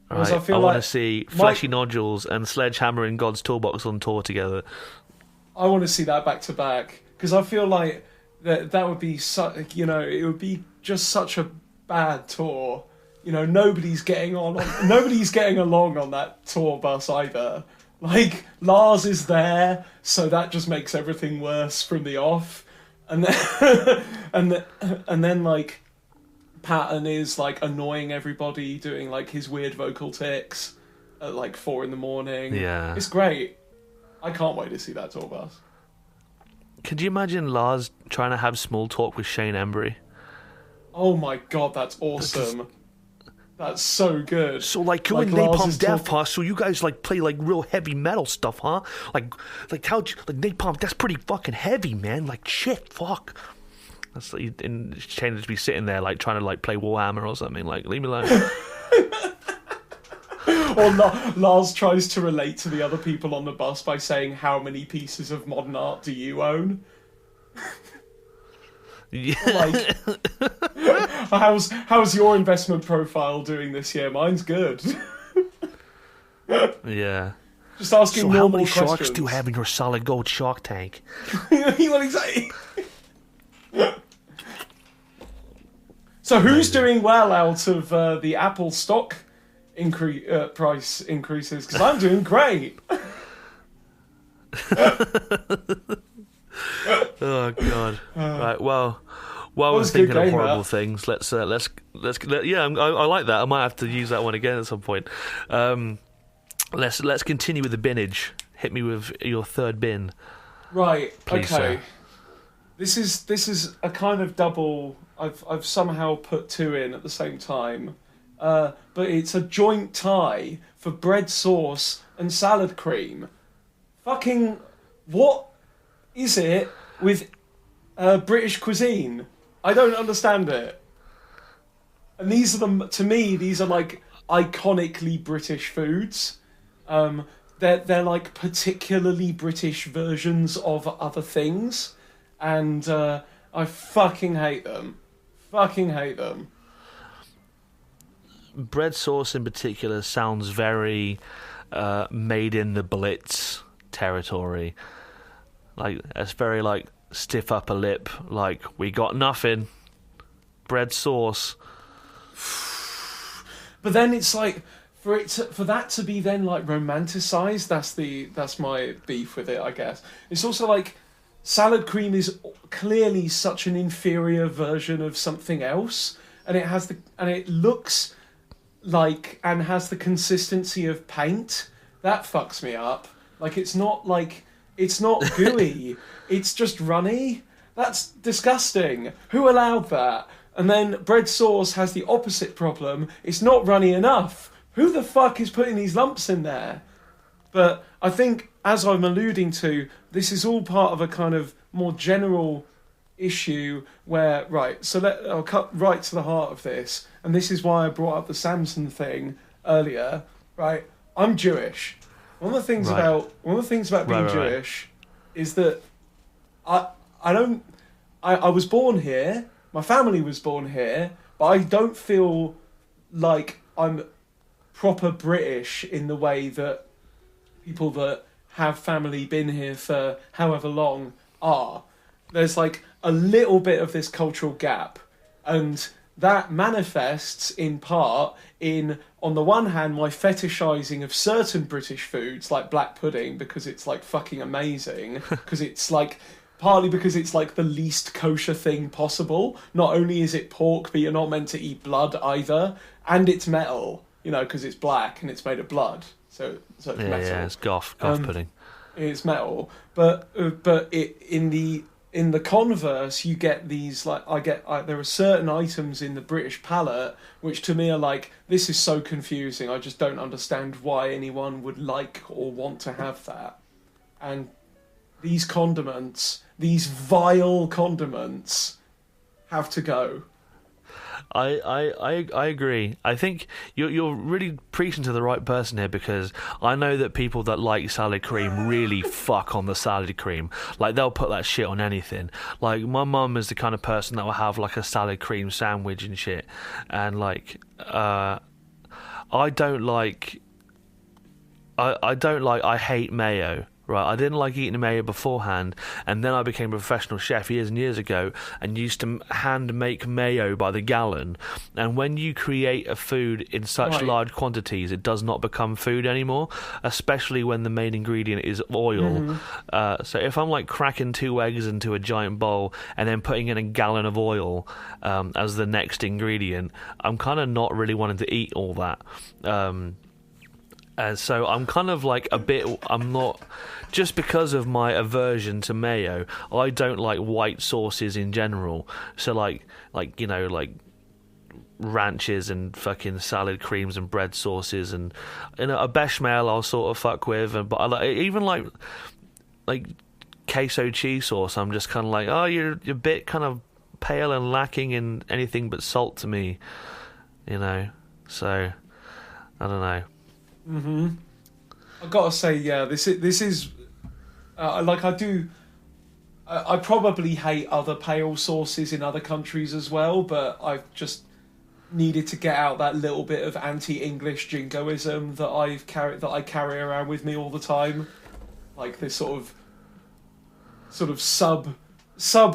Right, I want to see Fleshy Nodules and Sledgehammer in God's Toolbox on tour together. I want to see that back to back, because I feel like that would be it would be just such a bad tour. You know, nobody's getting along on that tour bus either. Like, Lars is there, so that just makes everything worse from the off, and then like, Patton is like annoying everybody, doing like his weird vocal tics at like 4 a.m. Yeah, it's great. I can't wait to see that tour bus. Could you imagine Lars trying to have small talk with Shane Embry? Oh my god, that's awesome. That's so good. So like, you're in Napalm Death, huh? So you guys like play like real heavy metal stuff, huh? Like how'd you, like, Napalm? That's pretty fucking heavy, man. Like, shit, fuck. That's like, and Shane would be sitting there like trying to like play Warhammer or something. Like, leave me alone. Or Lars tries to relate to the other people on the bus by saying, "How many pieces of modern art do you own?" Yeah. Like, how's your investment profile doing this year? Mine's good. Yeah. Just asking so normal how many questions. sharks do you have in your solid gold shark tank? What exactly? So who's doing well out of the Apple stock price increases? Because I'm doing great. Oh god! Right, well, while we're thinking of horrible things, let's I like that. I might have to use that one again at some point. Let's continue with the binage. Hit me with your third bin. Right. Please, okay. Sir. This is a kind of double. I've somehow put two in at the same time, but it's a joint tie for bread sauce and salad cream. Fucking what is it with British cuisine? I don't understand it. And these are like iconically British foods. They're like particularly British versions of other things, and I fucking hate them. bread sauce in particular sounds very made in the Blitz territory. Like, it's very like stiff upper lip, like, we got nothing, bread sauce. But then it's like, for that to be then like romanticized, that's my beef with it, I guess. It's also like, salad cream is clearly such an inferior version of something else, and it looks like, and has the consistency of paint. That fucks me up. Like, it's not gooey. It's just runny. That's disgusting. Who allowed that? And then bread sauce has the opposite problem. It's not runny enough. Who the fuck is putting these lumps in there? But I think, as I'm alluding to, this is all part of a kind of more general issue where, I'll cut right to the heart of this, and this is why I brought up the Samson thing earlier, right? I'm Jewish. One of the things about being Jewish is that I was born here, my family was born here, but I don't feel like I'm proper British in the way that people that have family been here for however long are. There's like a little bit of this cultural gap, and that manifests in part in, on the one hand, my fetishizing of certain British foods like black pudding because it's like fucking amazing, because it's like, partly because it's like the least kosher thing possible. Not only is it pork, but you're not meant to eat blood either, and it's metal, because it's black and it's made of blood, so it's metal. Yeah, it's goth pudding. It's metal, but in the converse, you get these, like, there are certain items in the British palate which to me are like, this is so confusing, I just don't understand why anyone would like or want to have that. And these condiments, these vile condiments, have to go. I agree. I think you're really preaching to the right person here, because I know that people that like salad cream really fuck on the salad cream. Like, they'll put that shit on anything. Like, my mum is the kind of person that will have like a salad cream sandwich and shit. And like, I hate mayo. Right, I didn't like eating mayo beforehand, and then I became a professional chef years and years ago and used to hand make mayo by the gallon. And when you create a food in such large quantities, it does not become food anymore, especially when the main ingredient is oil. So if I'm like cracking 2 eggs into a giant bowl and then putting in a gallon of oil as the next ingredient, I'm kind of not really wanting to eat all that. So I'm kind of like I'm not, just because of my aversion to mayo, I don't like white sauces in general. So like ranches and fucking salad creams and bread sauces, and a bechamel I'll sort of fuck with, but I like, even like queso cheese sauce, I'm just kind of like, oh, you're a bit kind of pale and lacking in anything but salt to me, so I don't know. I've got to say, yeah, this is I probably hate other pale sauces in other countries as well, but I've just needed to get out that little bit of anti-English jingoism that I carry around with me all the time, like this sort of sub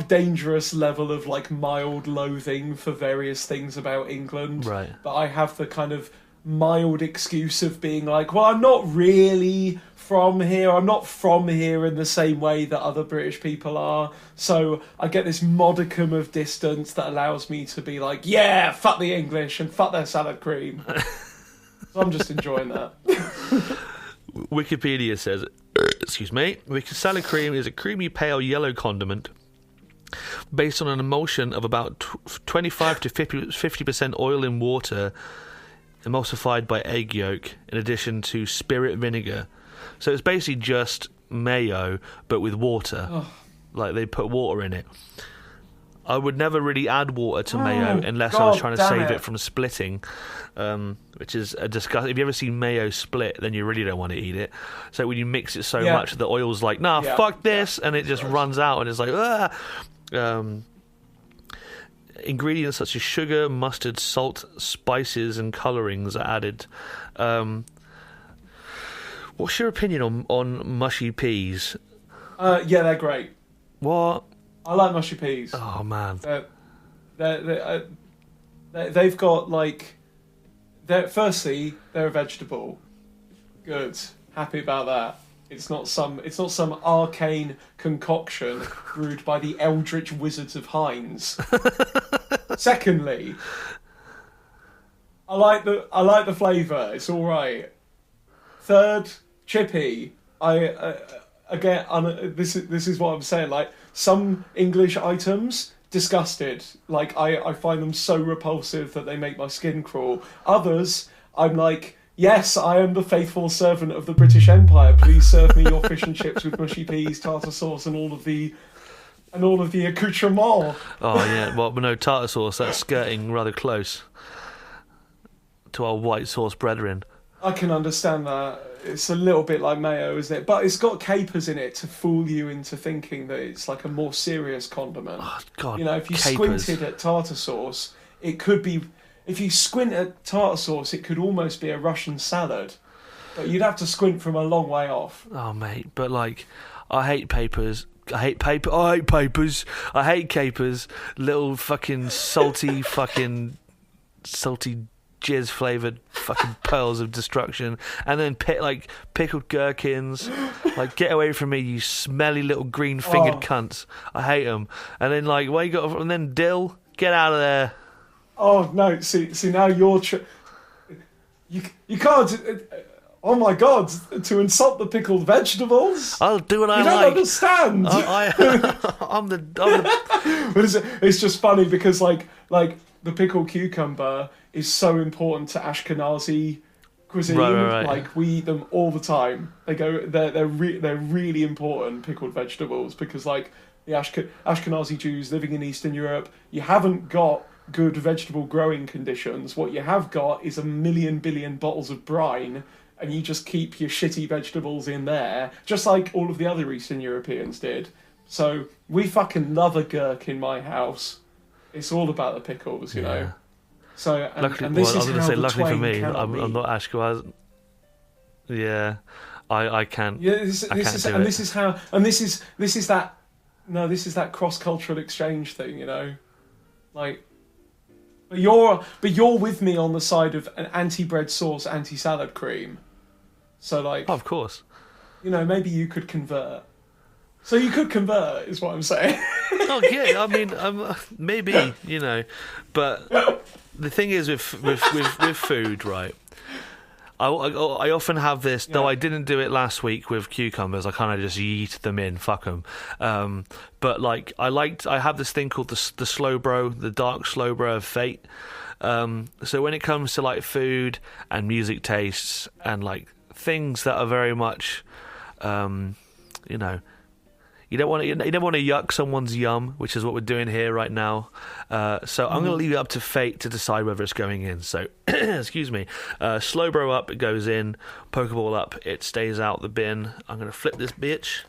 dangerous level of like mild loathing for various things about England. Right. But I have the kind of mild excuse of being like, well, I'm not really from here. I'm not from here in the same way that other British people are. So I get this modicum of distance that allows me to be like, yeah, fuck the English and fuck their salad cream. So I'm just enjoying that. Wikipedia says, excuse me, salad cream is a creamy pale yellow condiment based on an emulsion of about 25 to 50% oil in water, emulsified by egg yolk, in addition to spirit vinegar. So it's basically just mayo, but with water. Oh. Like, they put water in it. I would never really add water to mayo unless I was trying to save it from splitting, which is a disgust. If you ever see mayo split, then you really don't want to eat it. So when you mix it so much, the oil's like, fuck this, and it just runs out, and it's like, ingredients such as sugar, mustard, salt, spices, and colourings are added. What's your opinion on mushy peas? Yeah, they're great. What? I like mushy peas. Oh man, they've got like. Firstly, they're a vegetable. Good, happy about that. It's not some arcane concoction brewed by the eldritch wizards of Heinz. Secondly, I like the flavour. It's all right. Third, chippy. This is what I'm saying. Like some English items, disgusted. Like I find them so repulsive that they make my skin crawl. Others, I'm like, yes, I am the faithful servant of the British Empire. Please serve me your fish and chips with mushy peas, tartar sauce, and all of the accoutrements. Oh yeah, well, but no, tartar sauce, that's skirting rather close to our white sauce brethren. I can understand that. It's a little bit like mayo, isn't it? But it's got capers in it to fool you into thinking that it's like a more serious condiment. Oh, God, you know, if you capers. squinted at tartar sauce, it could be... If you squint at tartar sauce, it could almost be a Russian salad. But you'd have to squint from a long way off. Oh, mate, but like, I hate papers. I hate papers. I hate capers. Little fucking salty jizz flavoured fucking pearls of destruction, and then pickled gherkins. Like, get away from me, you smelly little green fingered cunts. I hate them. And then and then dill, get out of there. Oh no! See now you're you can't. Oh my God! To insult the pickled vegetables. I'll do what I like. You don't understand. I'm the. But it's just funny because like the pickled cucumber is so important to Ashkenazi cuisine. Right. Like we eat them all the time. They're really important, pickled vegetables, because like the Ashkenazi Jews living in Eastern Europe, you haven't got good vegetable growing conditions. What you have got is 1 billion bottles of brine, and you just keep your shitty vegetables in there, just like all of the other Eastern Europeans did. So we fucking love a gherk in my house. It's all about the pickles, you know. So and this is how the luckily for me, I'm not Ashkenaz. Yeah, I can't. Yeah, this is that cross-cultural exchange thing, you know, like. But you're with me on the side of an anti-bread sauce, anti-salad cream. So like, of course, you know, maybe you could convert. So you could convert, is what I'm saying. Oh yeah, I mean, maybe, you know, but the thing is with food, right? I often have this, though I didn't do it last week with cucumbers. I kind of just yeet them in, fuck them. But like I have this thing called the slow bro, the dark slow bro of fate. So when it comes to like food and music tastes and like things that are very much, you know. You don't want to yuck someone's yum, which is what we're doing here right now. So I'm going to leave it up to fate to decide whether it's going in. So, excuse me, slow bro up, it goes in. Pokeball up, it stays out the bin. I'm going to flip this bitch,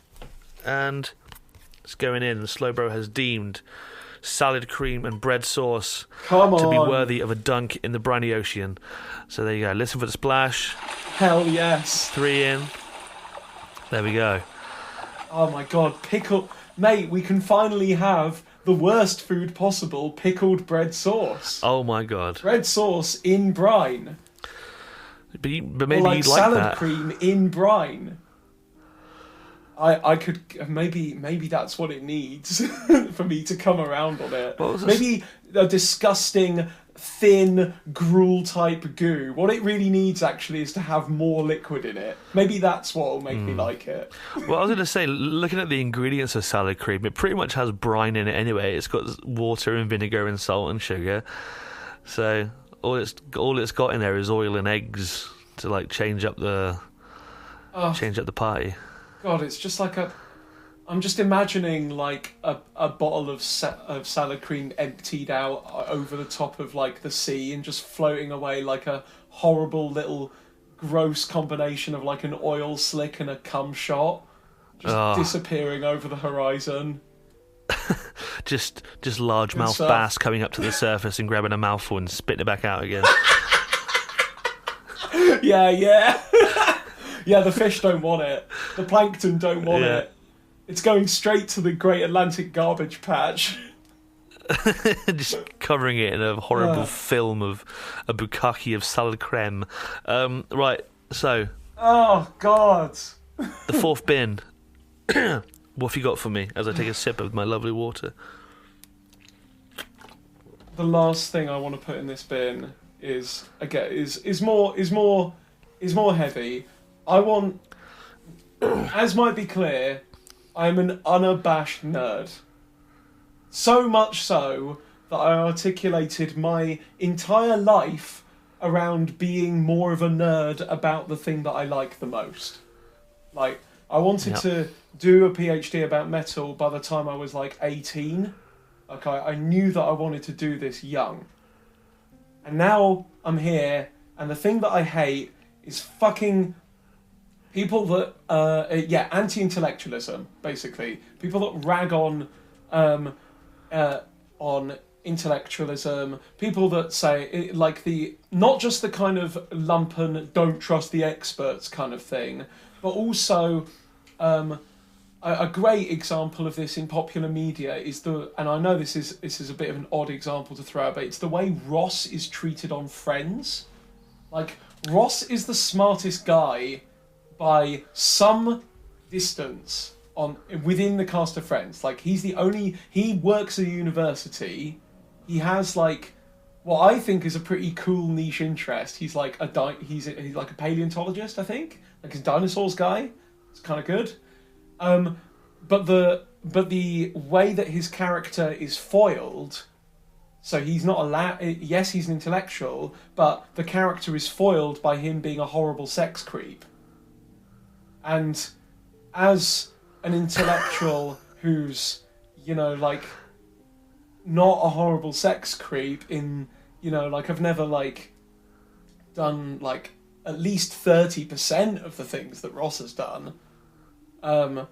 and it's going in. The slow bro has deemed salad cream and bread sauce to be worthy of a dunk in the briny ocean. So there you go. Listen for the splash. Hell yes. 3 in. There we go. Oh my God, mate, we can finally have the worst food possible, pickled bread sauce. Oh my God. Bread sauce in brine. But maybe or like you'd salad like that. cream in brine. I could, maybe that's what it needs for me to come around on it. Maybe a disgusting, thin, gruel-type goo. What it really needs, actually, is to have more liquid in it. Maybe that's what will make me like it. Well, I was going to say, looking at the ingredients of salad cream, it pretty much has brine in it anyway. It's got water and vinegar and salt and sugar. So all it's got in there is oil and eggs to like change up the party. God, it's just like I'm just imagining like a bottle of salad cream emptied out over the top of like the sea and just floating away like a horrible little gross combination of like an oil slick and a cum shot, just disappearing over the horizon. Just largemouth stuff. bass coming up to the surface and grabbing a mouthful and spitting it back out again. Yeah. Yeah, the fish don't want it. The plankton don't want it. It's going straight to the Great Atlantic Garbage Patch. Just covering it in a horrible film of a bukkake of salad creme. Right, so... Oh, God. The fourth bin. What have you got for me as I take a sip of my lovely water? The last thing I want to put in this bin is more heavy. I want, as might be clear, I'm an unabashed nerd. So much so that I articulated my entire life around being more of a nerd about the thing that I like the most. Like, I wanted to do a PhD about metal by the time I was like 18. Like, I knew that I wanted to do this young. And now I'm here, and the thing that I hate is fucking people that, anti-intellectualism, basically. People that rag on intellectualism, people that say, not just the kind of lumpen, don't trust the experts kind of thing, but also a great example of this in popular media is and I know this is a bit of an odd example to throw out, but it's the way Ross is treated on Friends. Like, Ross is the smartest guy by some distance within the cast of Friends. Like, he works at a university. He has like what I think is a pretty cool niche interest. He's like he's like a paleontologist, I think. Like, he's a dinosaurs guy. It's kind of good. But the way that his character is foiled, so he's not allowed. Yes, he's an intellectual, but the character is foiled by him being a horrible sex creep. And as an intellectual who's, like, not a horrible sex creep I've never, like, done, like, at least 30% of the things that Ross has done. In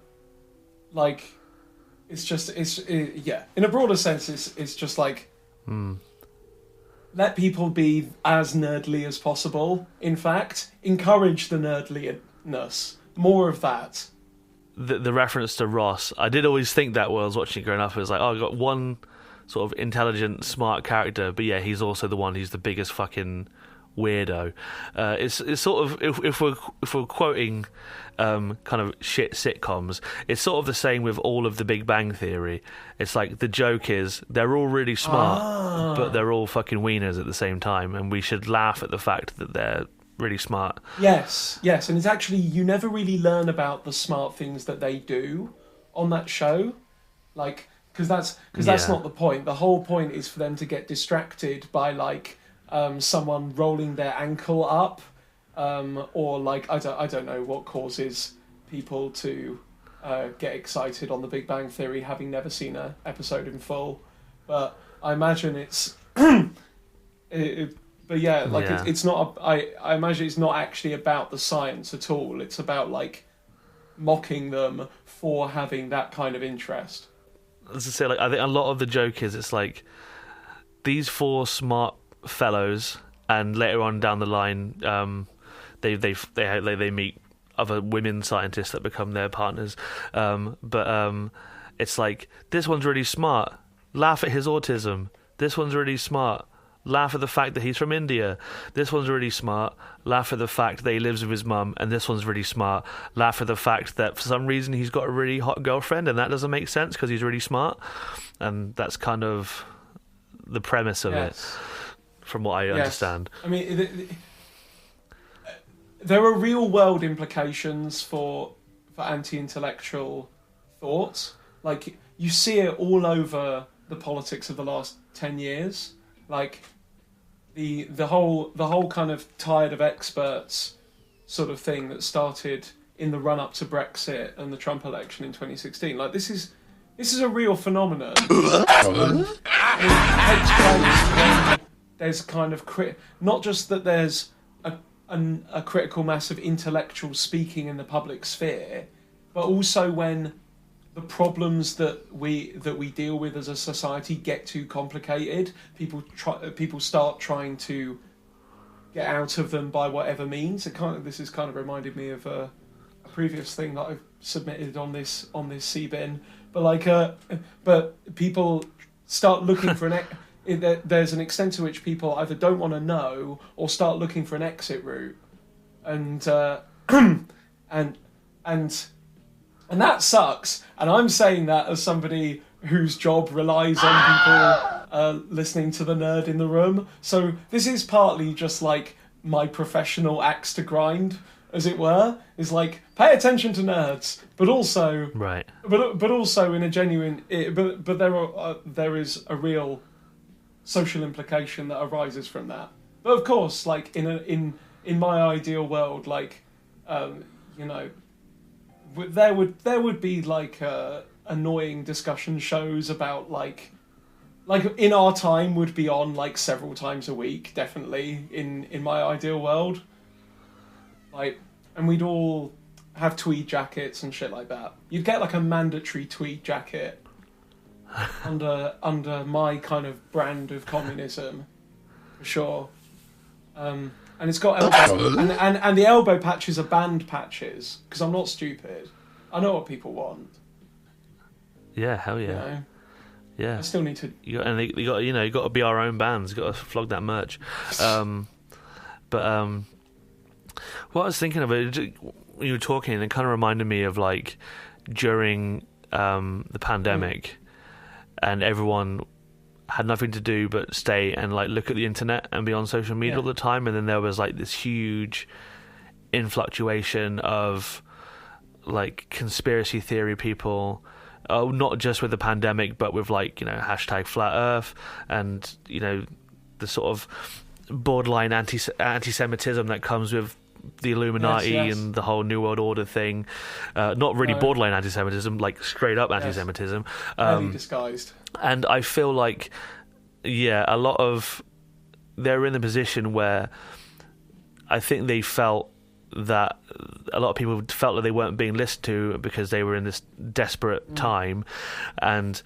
a broader sense, it's just like, let people be as nerdly as possible. In fact, encourage the nerdliness. More of that. The reference to Ross, I did always think that when I was watching it growing up, it was like, oh, I've got one sort of intelligent, smart character, but yeah, he's also the one who's the biggest fucking weirdo. It's sort of, if we're quoting kind of shit sitcoms, it's sort of the same with all of the Big Bang Theory. It's like, the joke is they're all really smart, but they're all fucking wieners at the same time, and we should laugh at the fact that they're really smart. Yes, and it's actually, you never really learn about the smart things that they do on that show, like, because that's not the point. The whole point is for them to get distracted by, like, someone rolling their ankle up, or like, I don't know what causes people to get excited on the Big Bang Theory, having never seen an episode in full, but I imagine it's it's not I imagine it's not actually about the science at all. It's about, like, mocking them for having that kind of interest. As I say, like, I think a lot of the joke is, it's like, these four smart fellows, and later on down the line, they meet other women scientists that become their partners. But it's like, this one's really smart. Laugh at his autism. This one's really smart. Laugh at the fact that he's from India. This one's really smart. Laugh at the fact that he lives with his mum. And this one's really smart. Laugh at the fact that for some reason he's got a really hot girlfriend, and that doesn't make sense because he's really smart. And that's kind of the premise of it, from what I understand. I mean, there are real world implications for anti-intellectual thought. Like, you see it all over the politics of the last 10 years. Like, the whole kind of tired of experts sort of thing that started in the run up to Brexit and the Trump election in 2016. Like, this is a real phenomenon. It takes place when there's kind of not just that there's a critical mass of intellectuals speaking in the public sphere, but also when the problems that we deal with as a society get too complicated, people start trying to get out of them by whatever means. This has kind of reminded me of a previous thing that I've submitted on this CBin, but people start looking for there's an extent to which people either don't want to know or start looking for an exit route, and and that sucks. And I'm saying that as somebody whose job relies on people listening to the nerd in the room. So this is partly just like my professional axe to grind, as it were. Is like, pay attention to nerds, but also right. But also in a genuine. But there is a real social implication that arises from that. But of course, like in my ideal world, like there would be like annoying discussion shows about like in our time would be on like several times a week, definitely in my ideal world, like, and we'd all have tweed jackets and shit like that. You'd get like a mandatory tweed jacket under my kind of brand of communism, for sure. And it's got elbow, and the elbow patches are band patches, because I'm not stupid. I know what people want. Yeah, hell yeah. You know? Yeah. I still need to. You got to be our own bands. You got to flog that merch. But what I was thinking of, when you were talking, it kind of reminded me of like during the pandemic, and everyone had nothing to do but stay and like look at the internet and be on social media all the time, and then there was like this huge influctuation of like conspiracy theory people, not just with the pandemic but with like, you know, hashtag flat earth, and, you know, the sort of borderline anti-Semitism that comes with the Illuminati and the whole New World Order thing. Not really borderline anti-Semitism, like straight up anti-Semitism. Heavily disguised. And I feel like, a lot of... They're in the position where I think they felt that a lot of people felt that they weren't being listened to because they were in this desperate time, and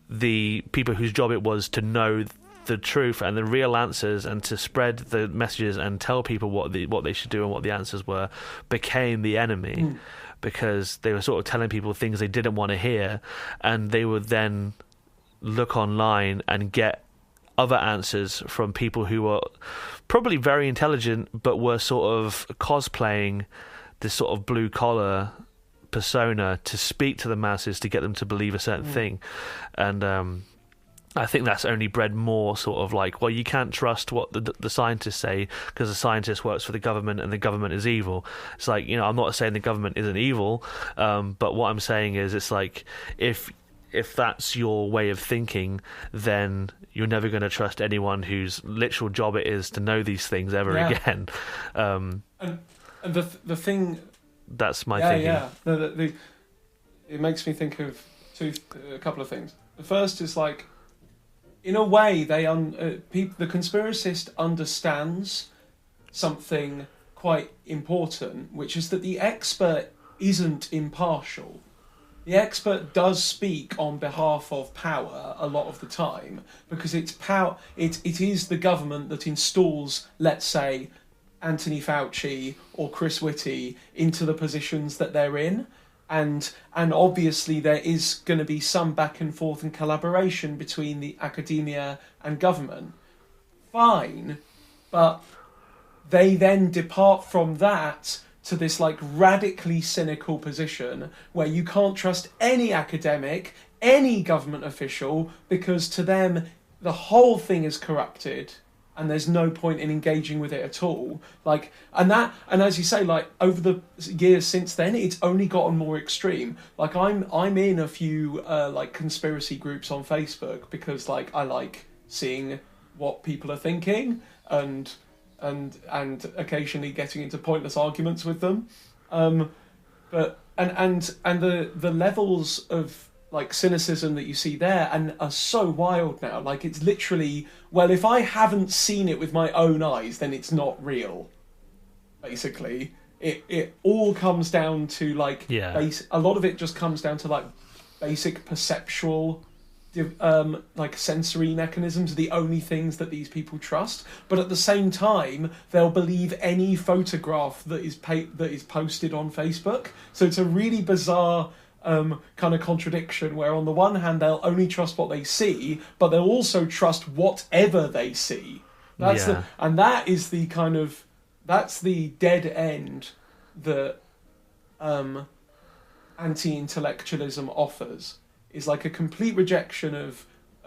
the people whose job it was to know the truth and the real answers and to spread the messages and tell people what they should do and what the answers were became the enemy, because they were sort of telling people things they didn't want to hear, and they would then look online and get other answers from people who were probably very intelligent but were sort of cosplaying this sort of blue collar persona to speak to the masses to get them to believe a certain thing. And I think that's only bred more sort of like, well, you can't trust what the scientists say because the scientist works for the government and the government is evil. It's like, you know, I'm not saying the government isn't evil, but what I'm saying is it's like, if that's your way of thinking, then you're never going to trust anyone whose literal job it is to know these things ever again. And the thing... That's my thinking. Yeah, it makes me think of a couple of things. The first is like, in a way, the conspiracist understands something quite important, which is that the expert isn't impartial. The expert does speak on behalf of power a lot of the time, because it's power. It is the government that installs, let's say, Anthony Fauci or Chris Whitty into the positions that they're in, and obviously there is going to be some back and forth and collaboration between the academia and government. Fine, but they then depart from that to this like radically cynical position where you can't trust any academic, any government official, because to them the whole thing is corrupted and there's no point in engaging with it at all. Like, and as you say, like over the years since then, it's only gotten more extreme. Like I'm in a few like conspiracy groups on Facebook because like I like seeing what people are thinking and occasionally getting into pointless arguments with them, but the levels of like cynicism that you see there and are so wild now. Like it's literally, well, if I haven't seen it with my own eyes, then it's not real. Basically, it all comes down to like a lot of it just comes down to like basic perceptual like sensory mechanisms are the only things that these people trust, but at the same time they'll believe any photograph that is posted on Facebook. So it's a really bizarre kind of contradiction where on the one hand they'll only trust what they see, but they'll also trust whatever they see. That's the dead end that anti-intellectualism offers, is like a complete rejection of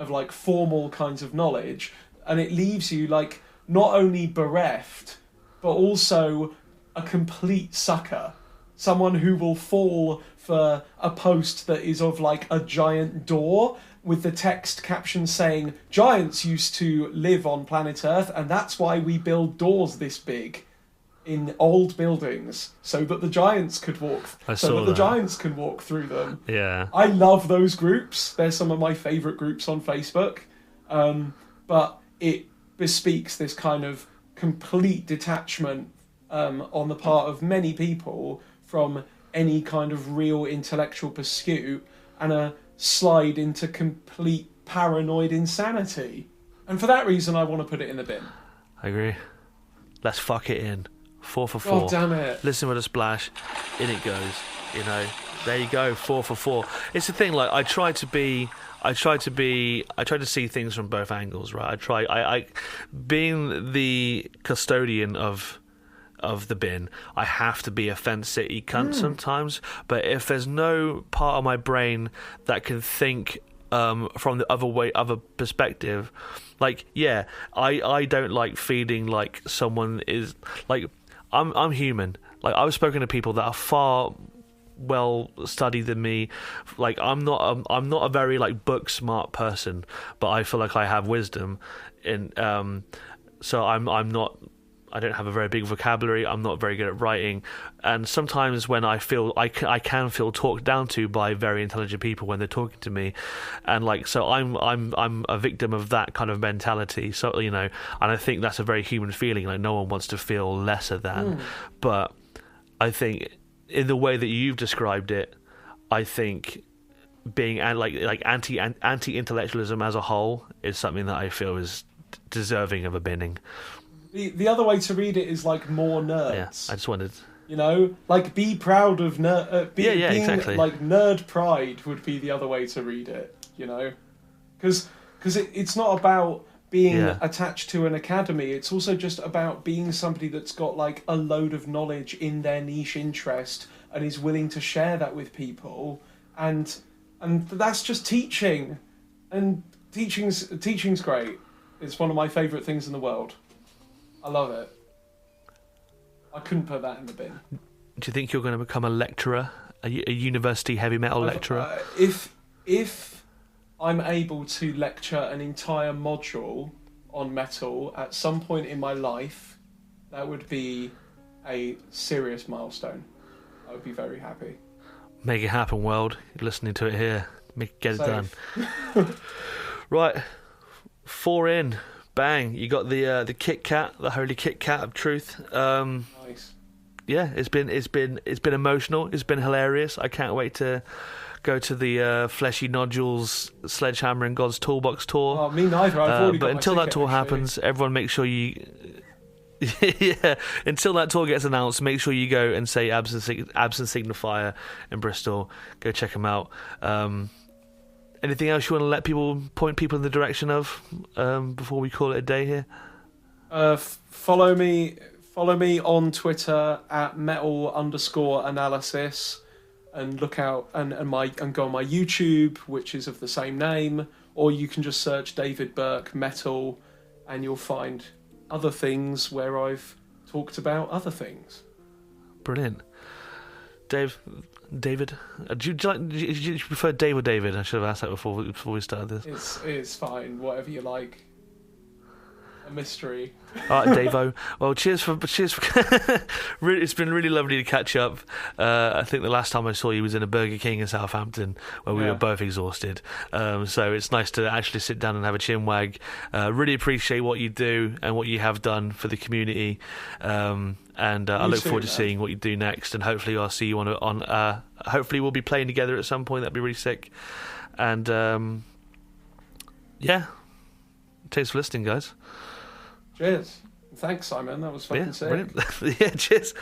like formal kinds of knowledge, and it leaves you like not only bereft but also a complete sucker, someone who will fall for a post that is of like a giant door with the text caption saying giants used to live on planet Earth and that's why we build doors this big in old buildings so that the giants could walk the giants can walk through them. Yeah, I love those groups. They're some of my favorite groups on Facebook. But it bespeaks this kind of complete detachment on the part of many people from any kind of real intellectual pursuit, and a slide into complete paranoid insanity. And for that reason I want to put it in the bin. I agree. Let's fuck it in. 4 for 4. Oh, damn it. Listen with a splash. In it goes. You know, there you go. 4 for 4. It's the thing, like, I try to see things from both angles, right? I being the custodian of the bin, I have to be a fence city cunt sometimes, but if there's no part of my brain that can think from the other perspective, like, yeah, I don't like feeling like someone is like, I'm human. Like, I've spoken to people that are far well studied than me. Like, I'm not a very like book smart person, but I feel like I have wisdom in so I don't have a very big vocabulary. I'm not very good at writing, and sometimes when I feel I can feel talked down to by very intelligent people when they're talking to me, and like, so I'm a victim of that kind of mentality. So, you know, and I think that's a very human feeling. Like, no one wants to feel lesser than, but I think in the way that you've described it, I think being like anti-intellectualism as a whole is something that I feel is deserving of a binning. The other way to read it is like more nerds. Yeah, I just wanted, you know, like, be proud of being exactly. Like, nerd pride would be the other way to read it. You know, because it's not about being attached to an academy. It's also just about being somebody that's got like a load of knowledge in their niche interest and is willing to share that with people. And that's just teaching, and teaching's great. It's one of my favourite things in the world. I love it. I couldn't put that in the bin. Do you think you're going to become a lecturer, a university heavy metal lecturer? If I'm able to lecture an entire module on metal at some point in my life, that would be a serious milestone. I would be very happy. Make it happen, world. You're listening to it here. Get it done. Right, 4 in. Bang! You got the Kit Kat, the holy Kit Kat of truth. Nice. Yeah, it's been emotional. It's been hilarious. I can't wait to go to the Fleshy Nodules Sledgehammer and God's Toolbox tour. Oh, me neither. I've already got but until my that ticket, tour actually. happens, everyone make sure you. Yeah, until that tour gets announced, make sure you go and say Absent Signifier in Bristol. Go check them out. Anything else you want to point people in the direction of before we call it a day here? Follow me on Twitter at metal_analysis, and look out and go on my YouTube, which is of the same name, or you can just search David Burke metal, and you'll find other things where I've talked about other things. Brilliant. David? Do you prefer Dave or David? I should have asked that before we started this. It's fine, whatever you like. a mystery. All right, Davo. Well, cheers for really, it's been really lovely to catch up. I think the last time I saw you was in a Burger King in Southampton, where we were both exhausted. So it's nice to actually sit down and have a chin wag. Really appreciate what you do and what you have done for the community. And I look forward to seeing what you do next. And hopefully I'll see you on. Hopefully we'll be playing together at some point. That'd be really sick. And yeah, thanks for listening, guys. Cheers. Thanks, Simon. That was fucking sick. Yeah, cheers.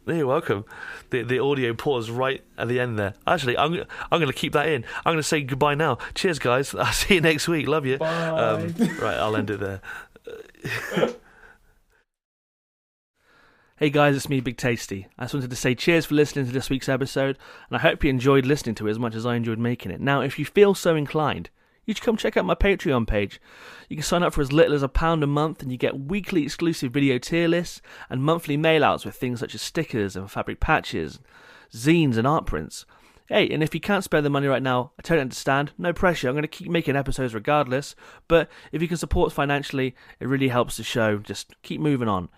You're welcome. The audio pause right at the end there. Actually, I'm going to keep that in. I'm going to say goodbye now. Cheers, guys. I'll see you next week. Love you. Bye. Right, I'll end it there. Hey guys, it's me, Big Tasty. I just wanted to say cheers for listening to this week's episode, and I hope you enjoyed listening to it as much as I enjoyed making it. Now, if you feel so inclined, you should come check out my Patreon page. You can sign up for as little as £1 a month and you get weekly exclusive video tier lists and monthly mail-outs with things such as stickers and fabric patches, zines and art prints. Hey, and if you can't spare the money right now, I totally understand. No pressure, I'm going to keep making episodes regardless. But if you can support financially, it really helps the show. Just keep moving on.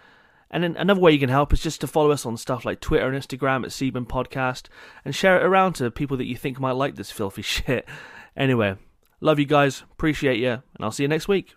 And then another way you can help is just to follow us on stuff like Twitter and Instagram at Seaburn Podcast and share it around to people that you think might like this filthy shit. Anyway, love you guys, appreciate you, and I'll see you next week.